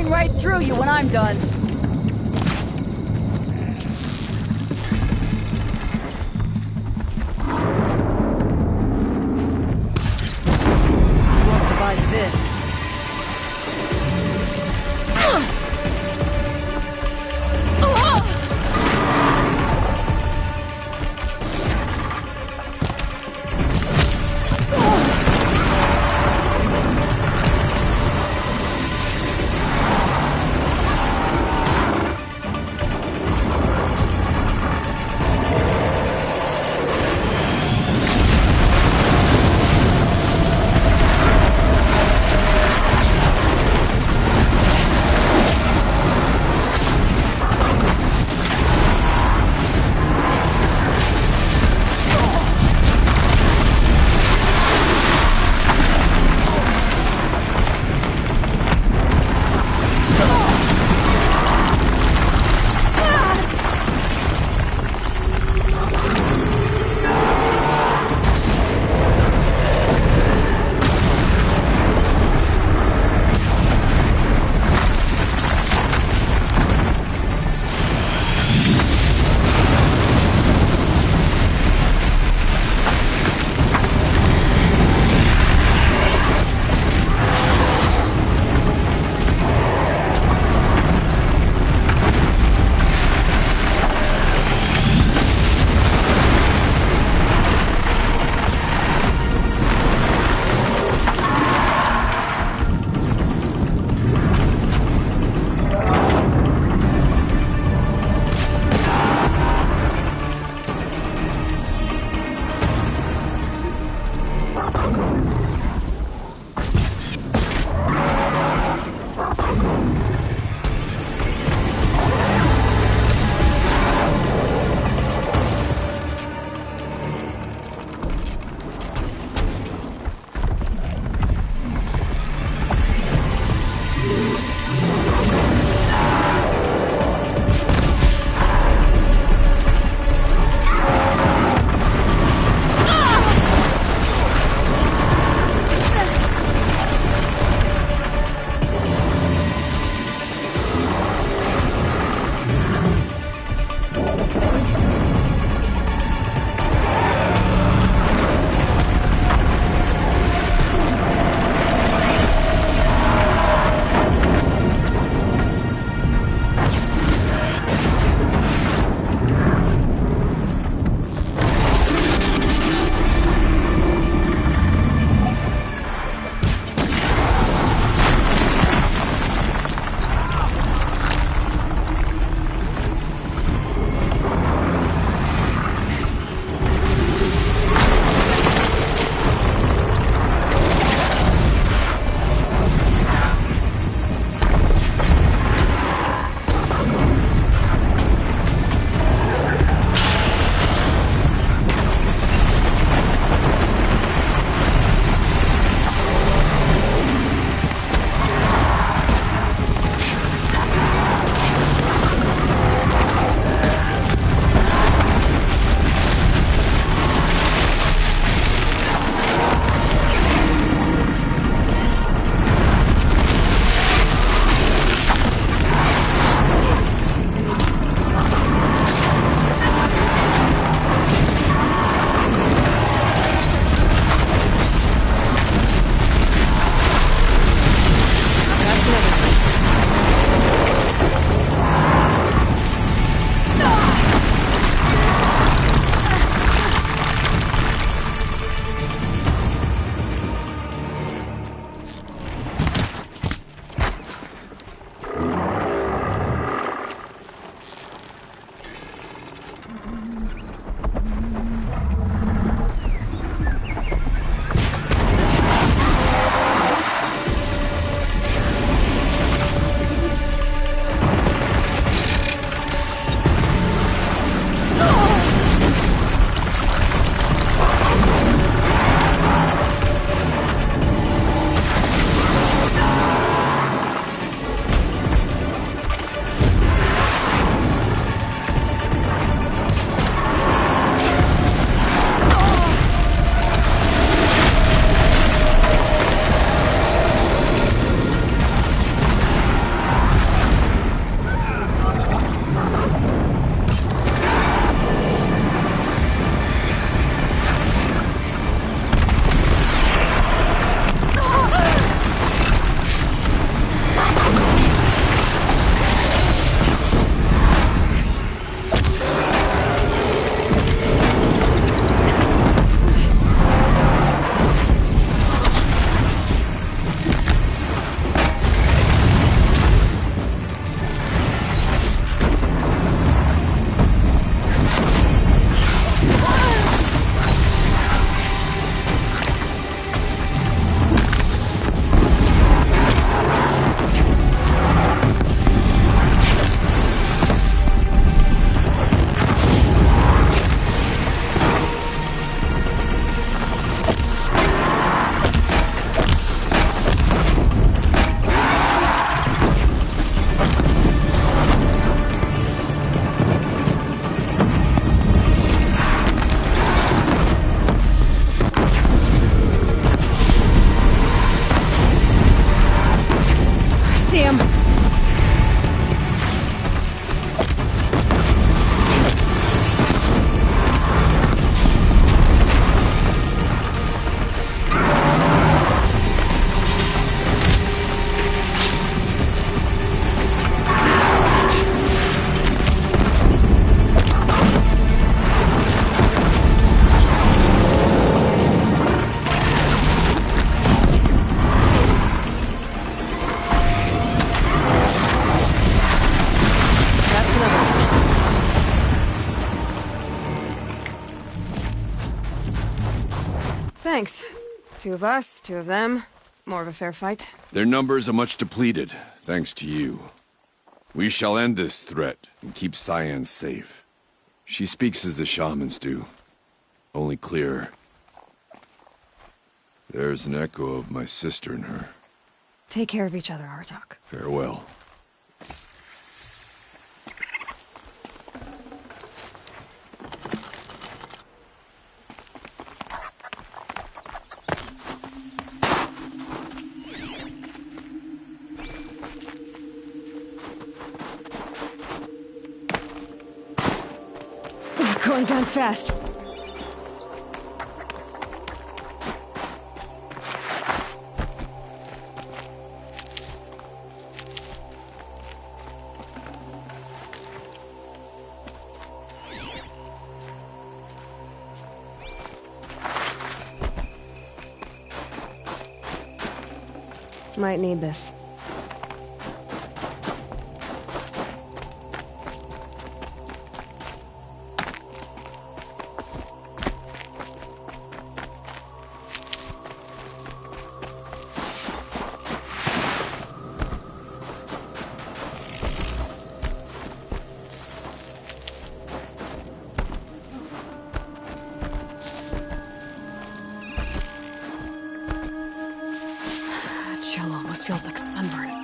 Right through you when I'm done. You won't survive this. Thanks. 2 of us, 2 of them. More of a fair fight. Their numbers are much depleted, thanks to you. We shall end this threat and keep Cyan safe. She speaks as the shamans do, only clearer. There's an echo of my sister in her. Take care of each other, Artok. Farewell. We're going down fast. Might need this. Chill almost feels like sunburn.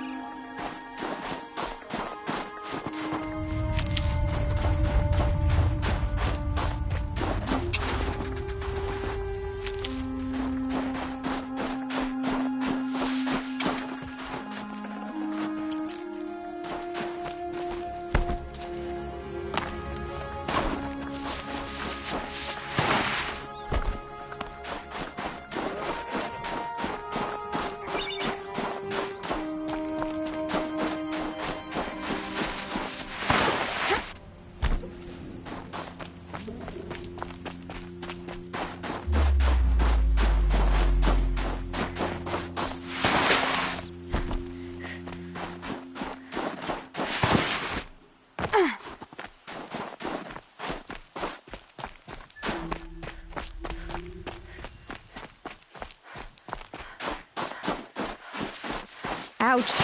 Ouch.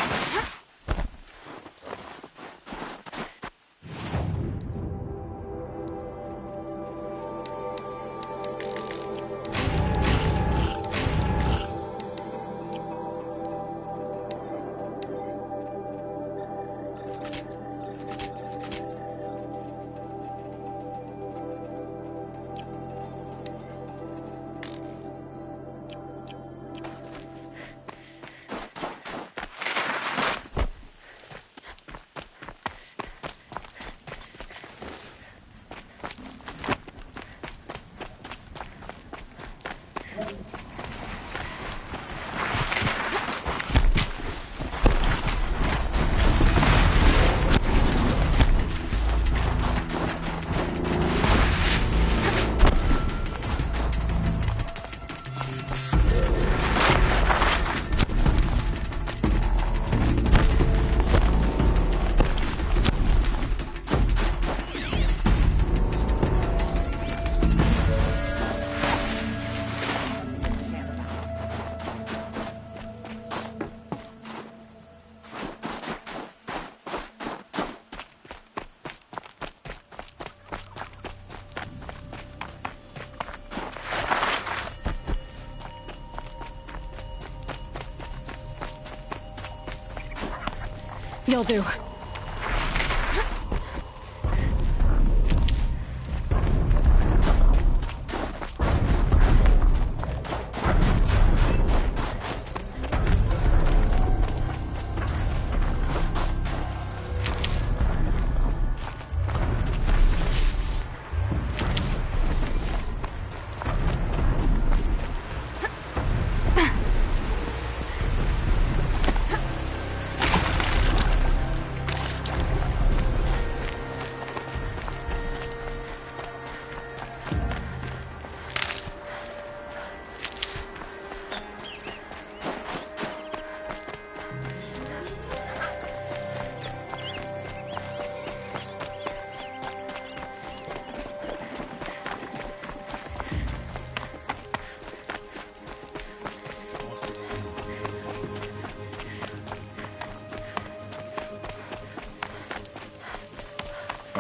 You'll do.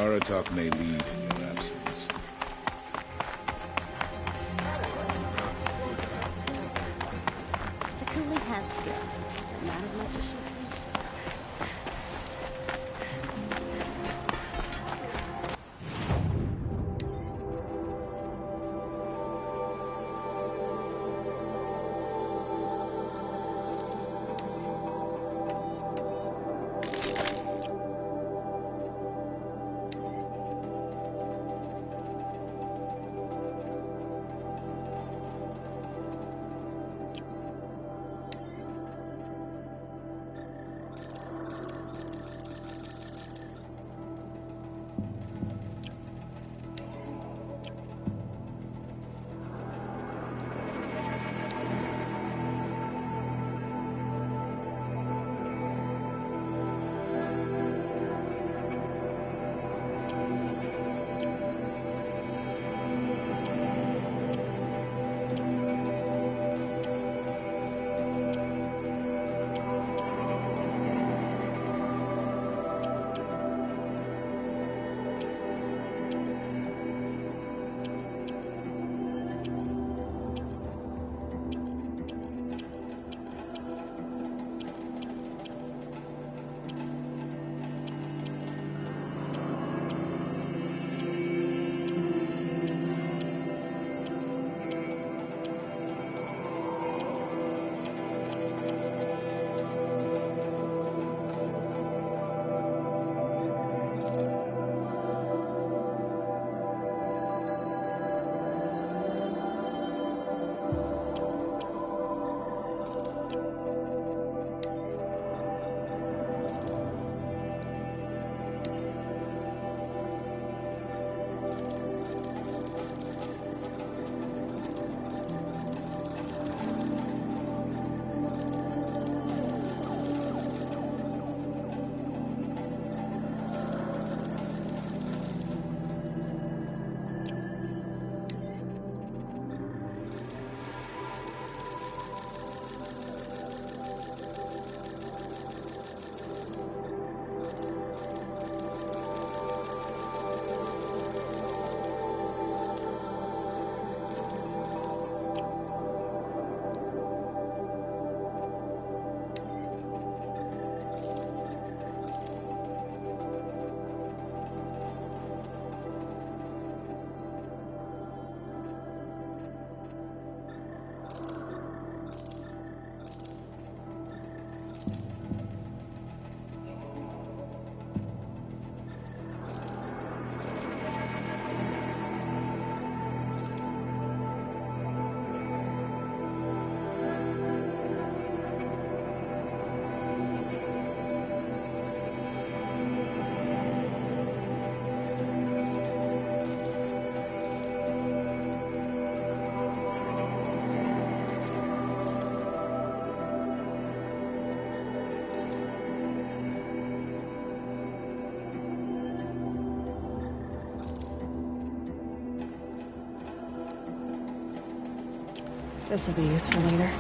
Aratak may lead in your absence. Sakuli has skill, but not as much as she thinks. This'll be useful later.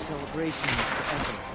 celebration forever.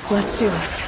Let's do this.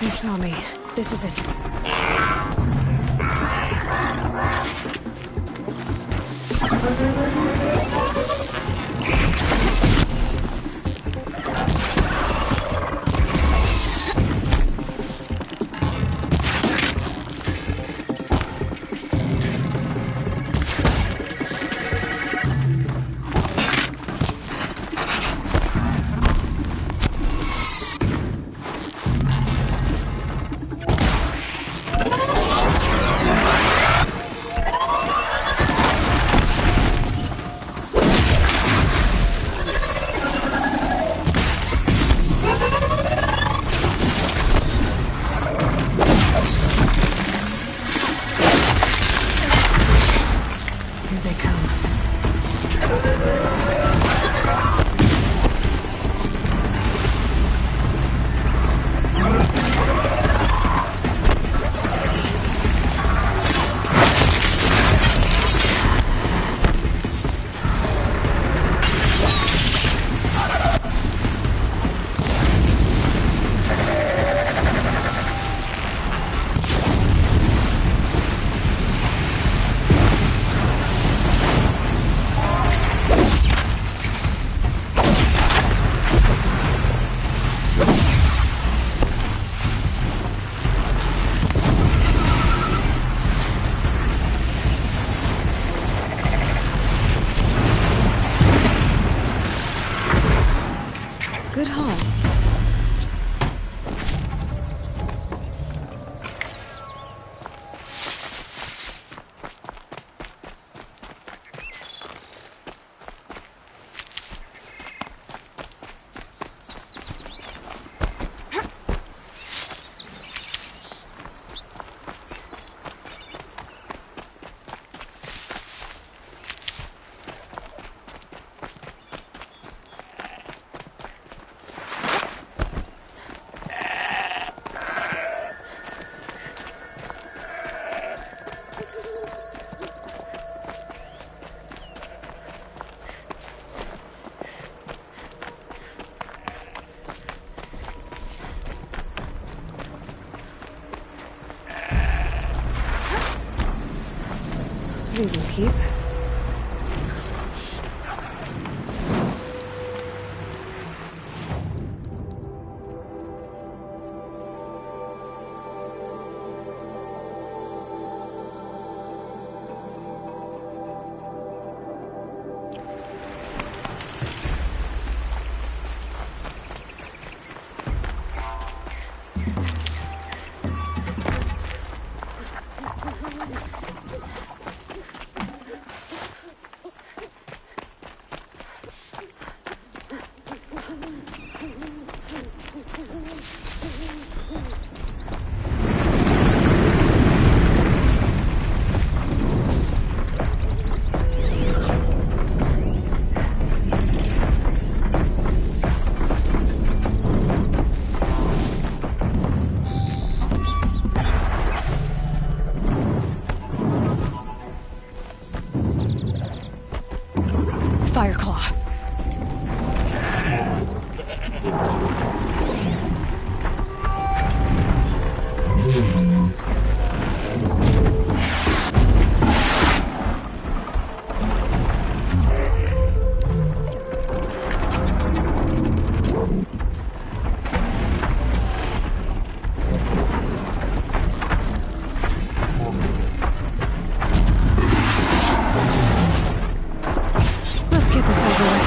He saw me. This is it. Good haul. These will keep. Fireclaw. Let's get this over with.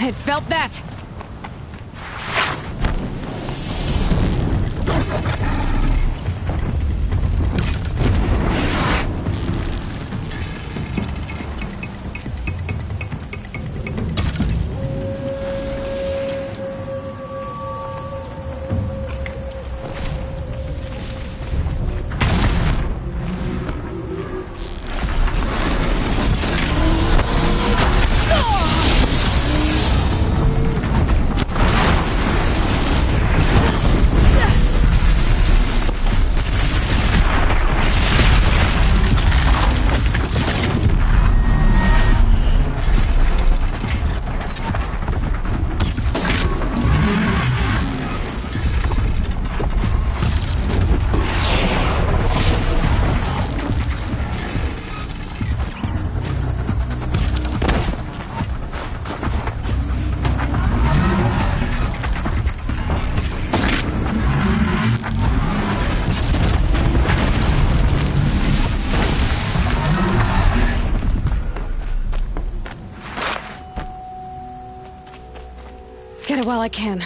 I felt that! Get it while I can.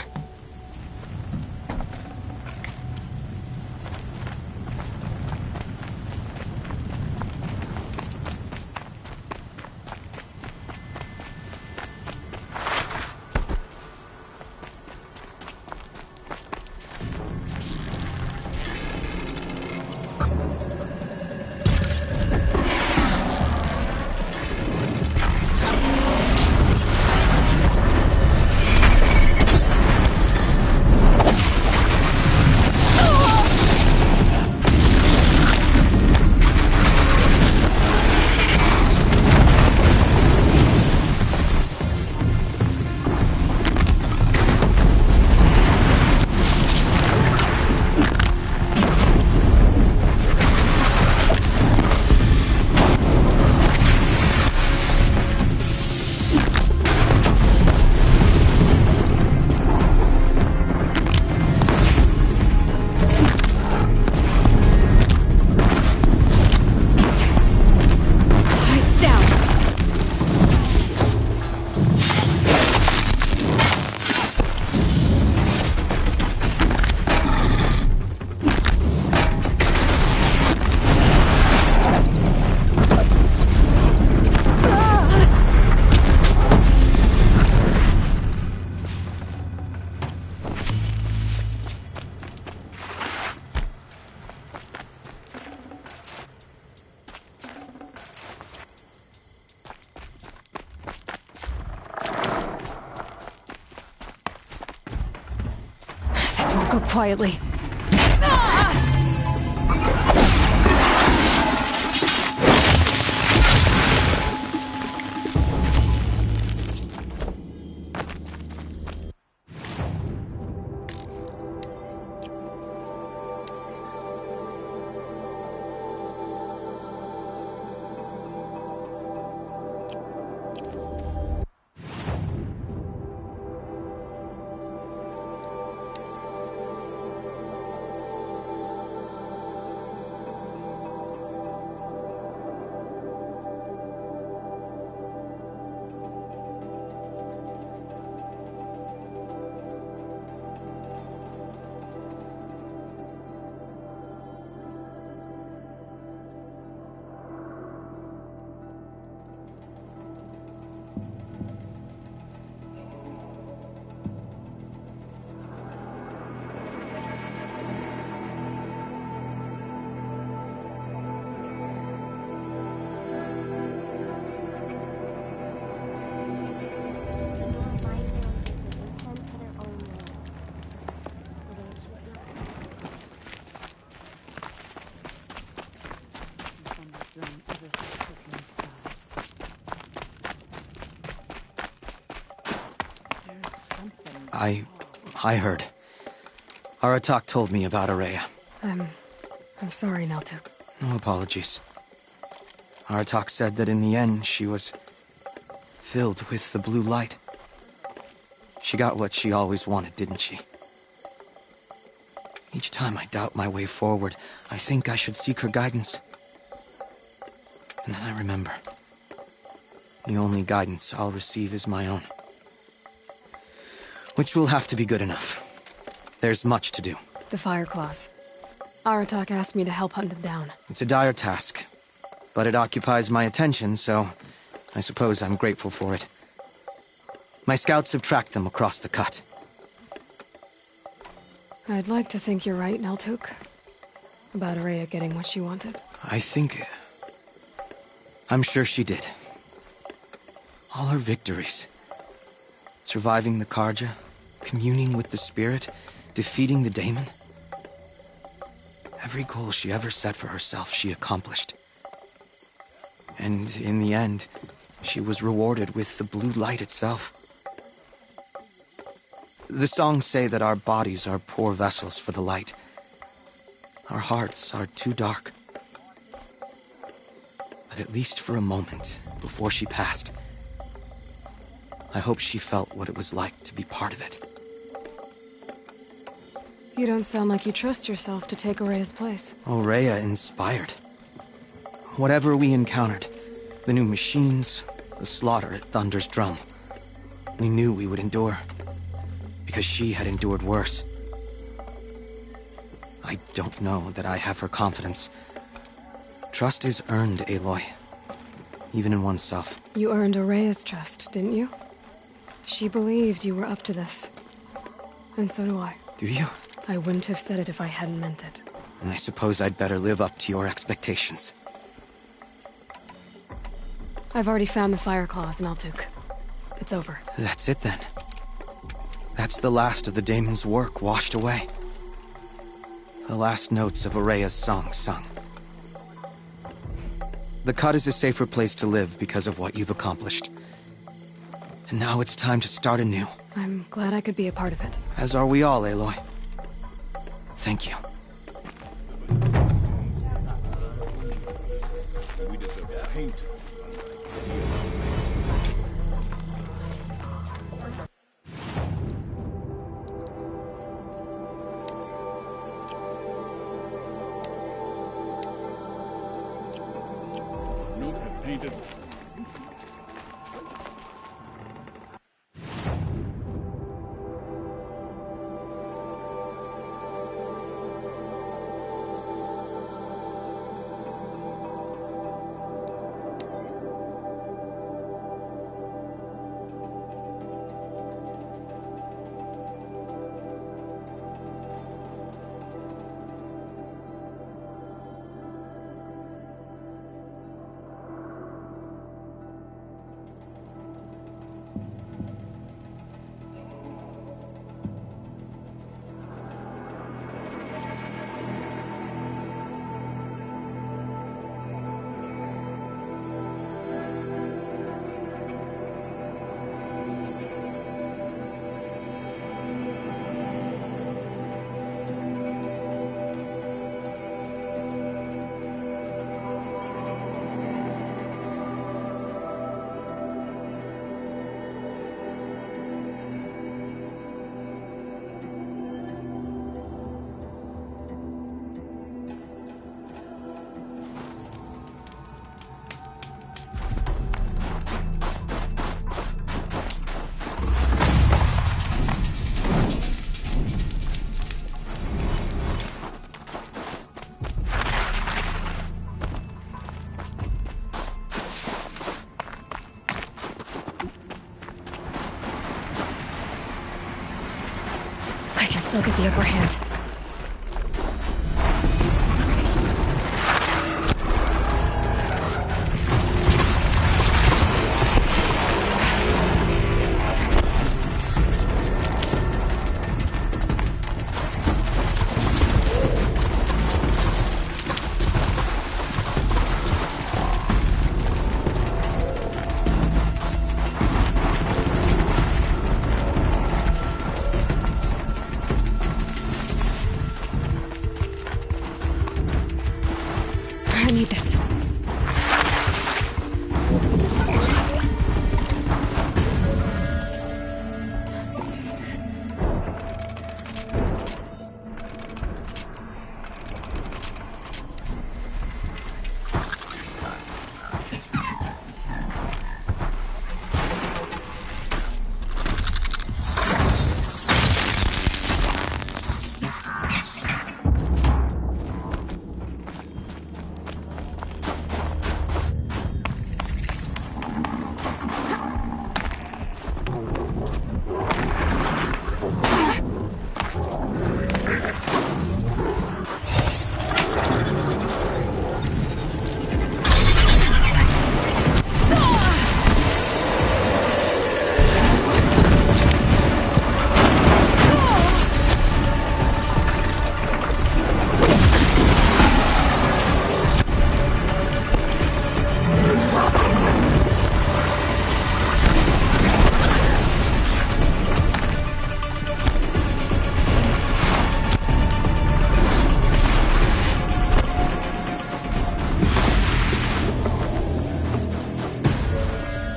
Go quietly. I heard. Aratak told me about Ourea. I'm sorry, Naltuk. No apologies. Aratak said that in the end she was filled with the blue light. She got what she always wanted, didn't she? Each time I doubt my way forward, I think I should seek her guidance. And then I remember. The only guidance I'll receive is my own. Which will have to be good enough. There's much to do. The Fire Claws. Aratak asked me to help hunt them down. It's a dire task, but it occupies my attention, so I suppose I'm grateful for it. My scouts have tracked them across the cut. I'd like to think you're right, Naltuk. About Araya getting what she wanted. I'm sure she did. All her victories. Surviving the Karja, communing with the spirit, defeating the daemon. Every goal she ever set for herself, she accomplished. And in the end, she was rewarded with the blue light itself. The songs say that our bodies are poor vessels for the light. Our hearts are too dark. But at least for a moment, before she passed, I hope she felt what it was like to be part of it. You don't sound like you trust yourself to take Araya's place. Rhea inspired. Whatever we encountered, the new machines, the slaughter at Thunder's Drum, we knew we would endure. Because she had endured worse. I don't know that I have her confidence. Trust is earned, Aloy. Even in oneself. You earned Araya's trust, didn't you? She believed you were up to this. And so do I. Do you? I wouldn't have said it if I hadn't meant it. And I suppose I'd better live up to your expectations. I've already found the Fire Claws in Naltuk. It's over. That's it then. That's the last of the daemon's work washed away. The last notes of Araya's song sung. The cut is a safer place to live because of what you've accomplished. And now it's time to start anew. I'm glad I could be a part of it. As are we all, Aloy. Thank you. We deserve a paint. Nuke had painted. Still get the upper hand.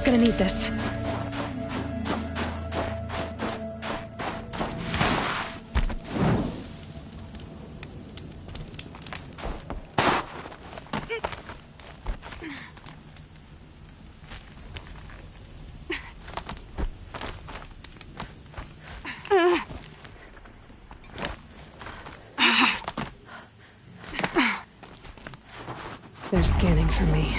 gonna need this. They're scanning for me.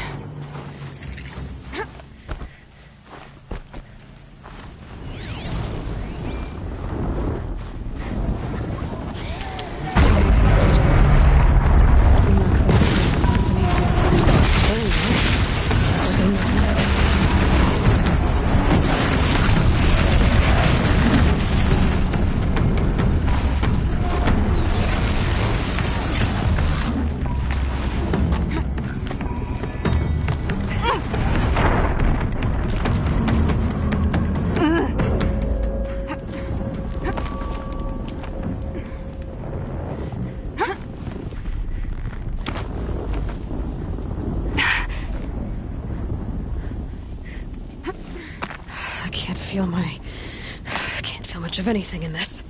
I can't feel much of anything in this.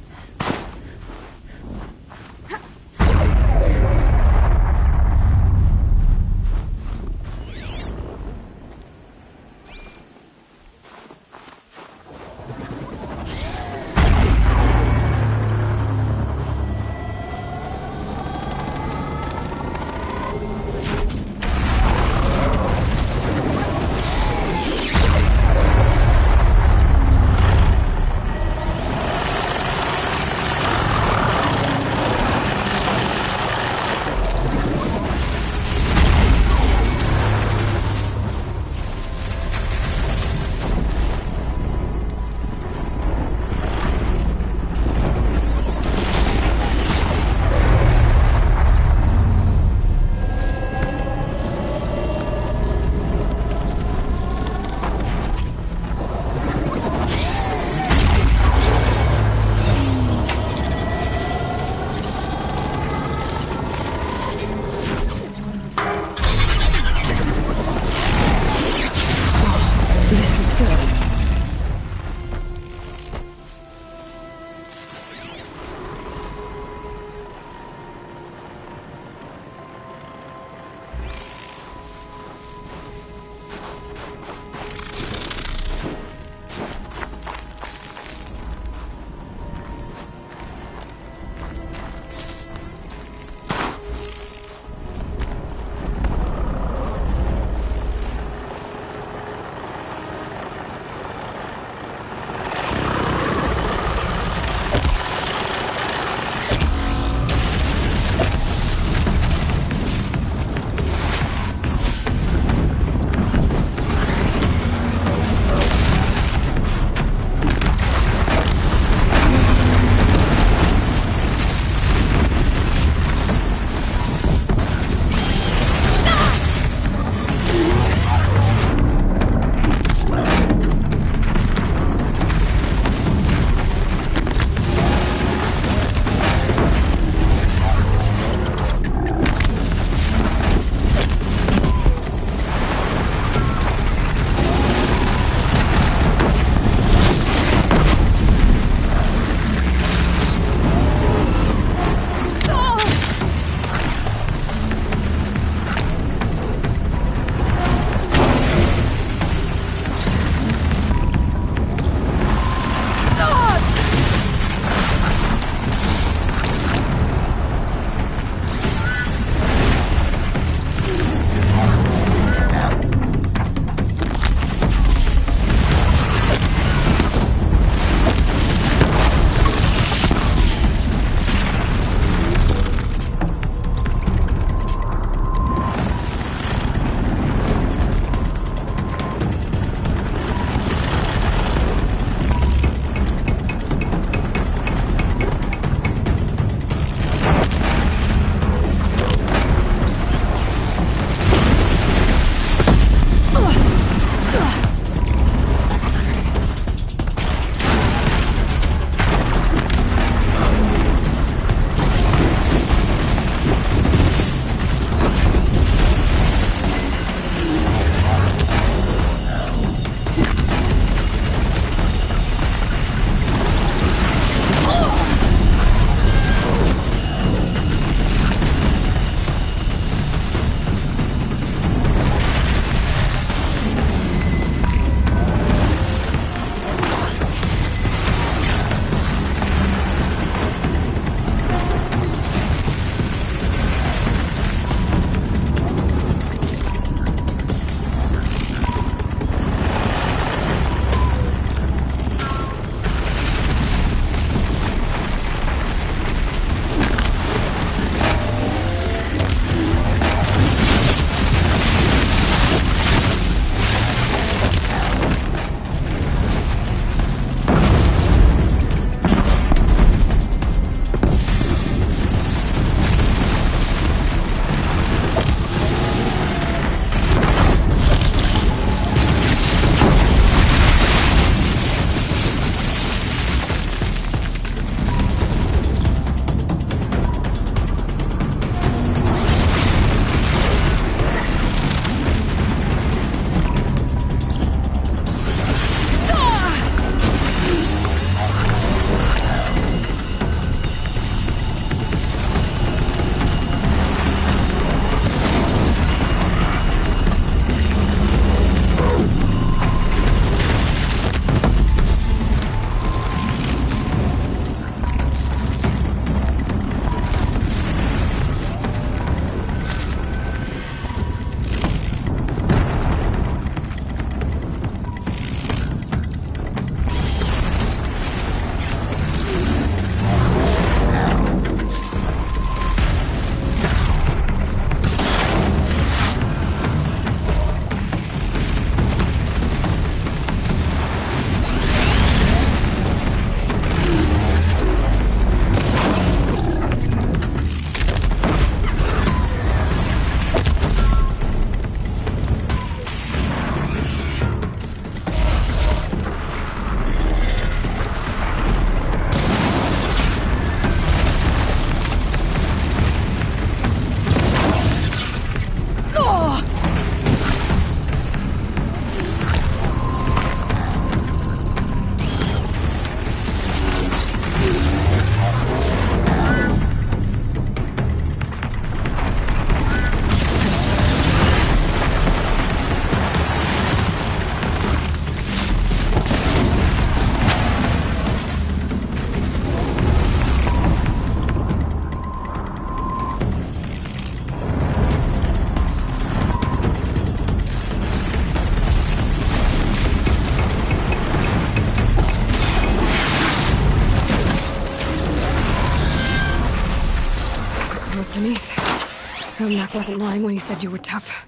Jack wasn't lying when he said you were tough.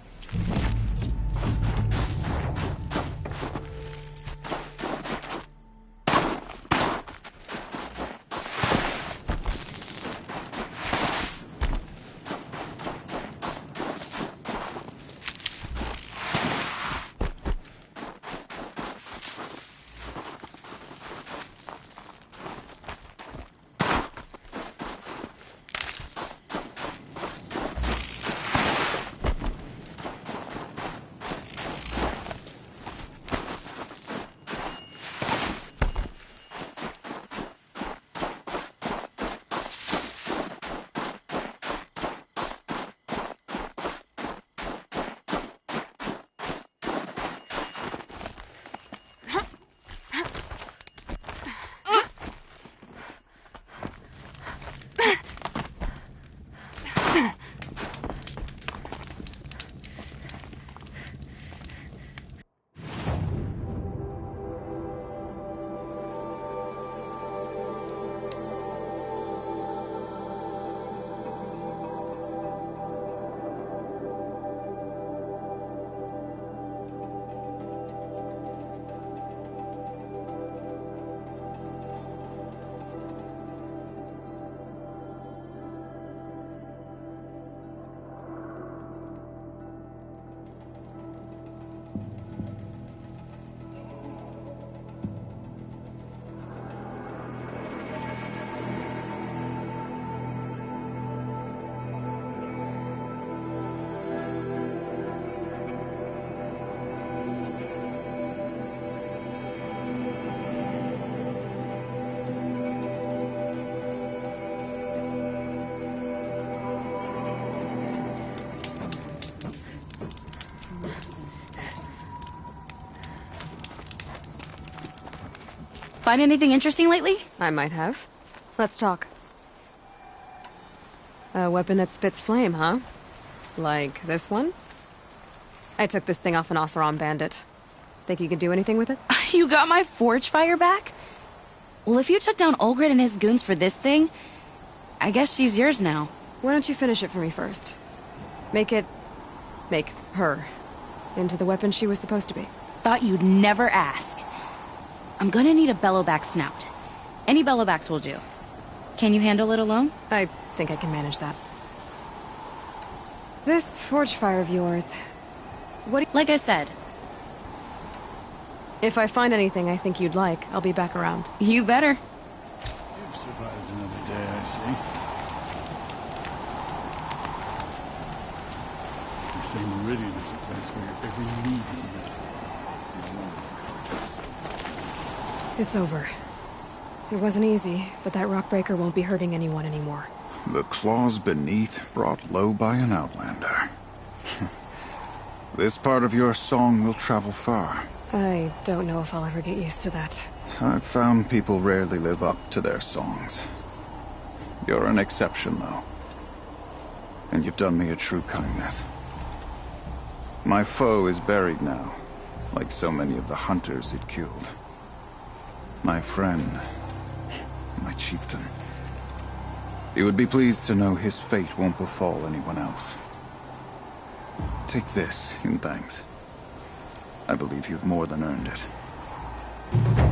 Find anything interesting lately? I might have. Let's talk. A weapon that spits flame, huh? Like this one? I took this thing off an Oseram bandit. Think you could do anything with it? You got my forge fire back? Well, if you took down Olgrid and his goons for this thing, I guess she's yours now. Why don't you finish it for me first? Make her into the weapon she was supposed to be. Thought you'd never ask. I'm gonna need a bellowback snout. Any bellowbacks will do. Can you handle it alone? I think I can manage that. This forge fire of yours... Like I said. If I find anything I think you'd like, I'll be back around. You better. You've survived another day, I see. You say Meridian is a place where every need is met. It's over. It wasn't easy, but that rockbreaker won't be hurting anyone anymore. The claws beneath, brought low by an outlander. This part of your song will travel far. I don't know if I'll ever get used to that. I've found people rarely live up to their songs. You're an exception, though. And you've done me a true kindness. My foe is buried now, like so many of the hunters it killed. My friend, my chieftain. You would be pleased to know his fate won't befall anyone else. Take this in thanks. I believe you've more than earned it.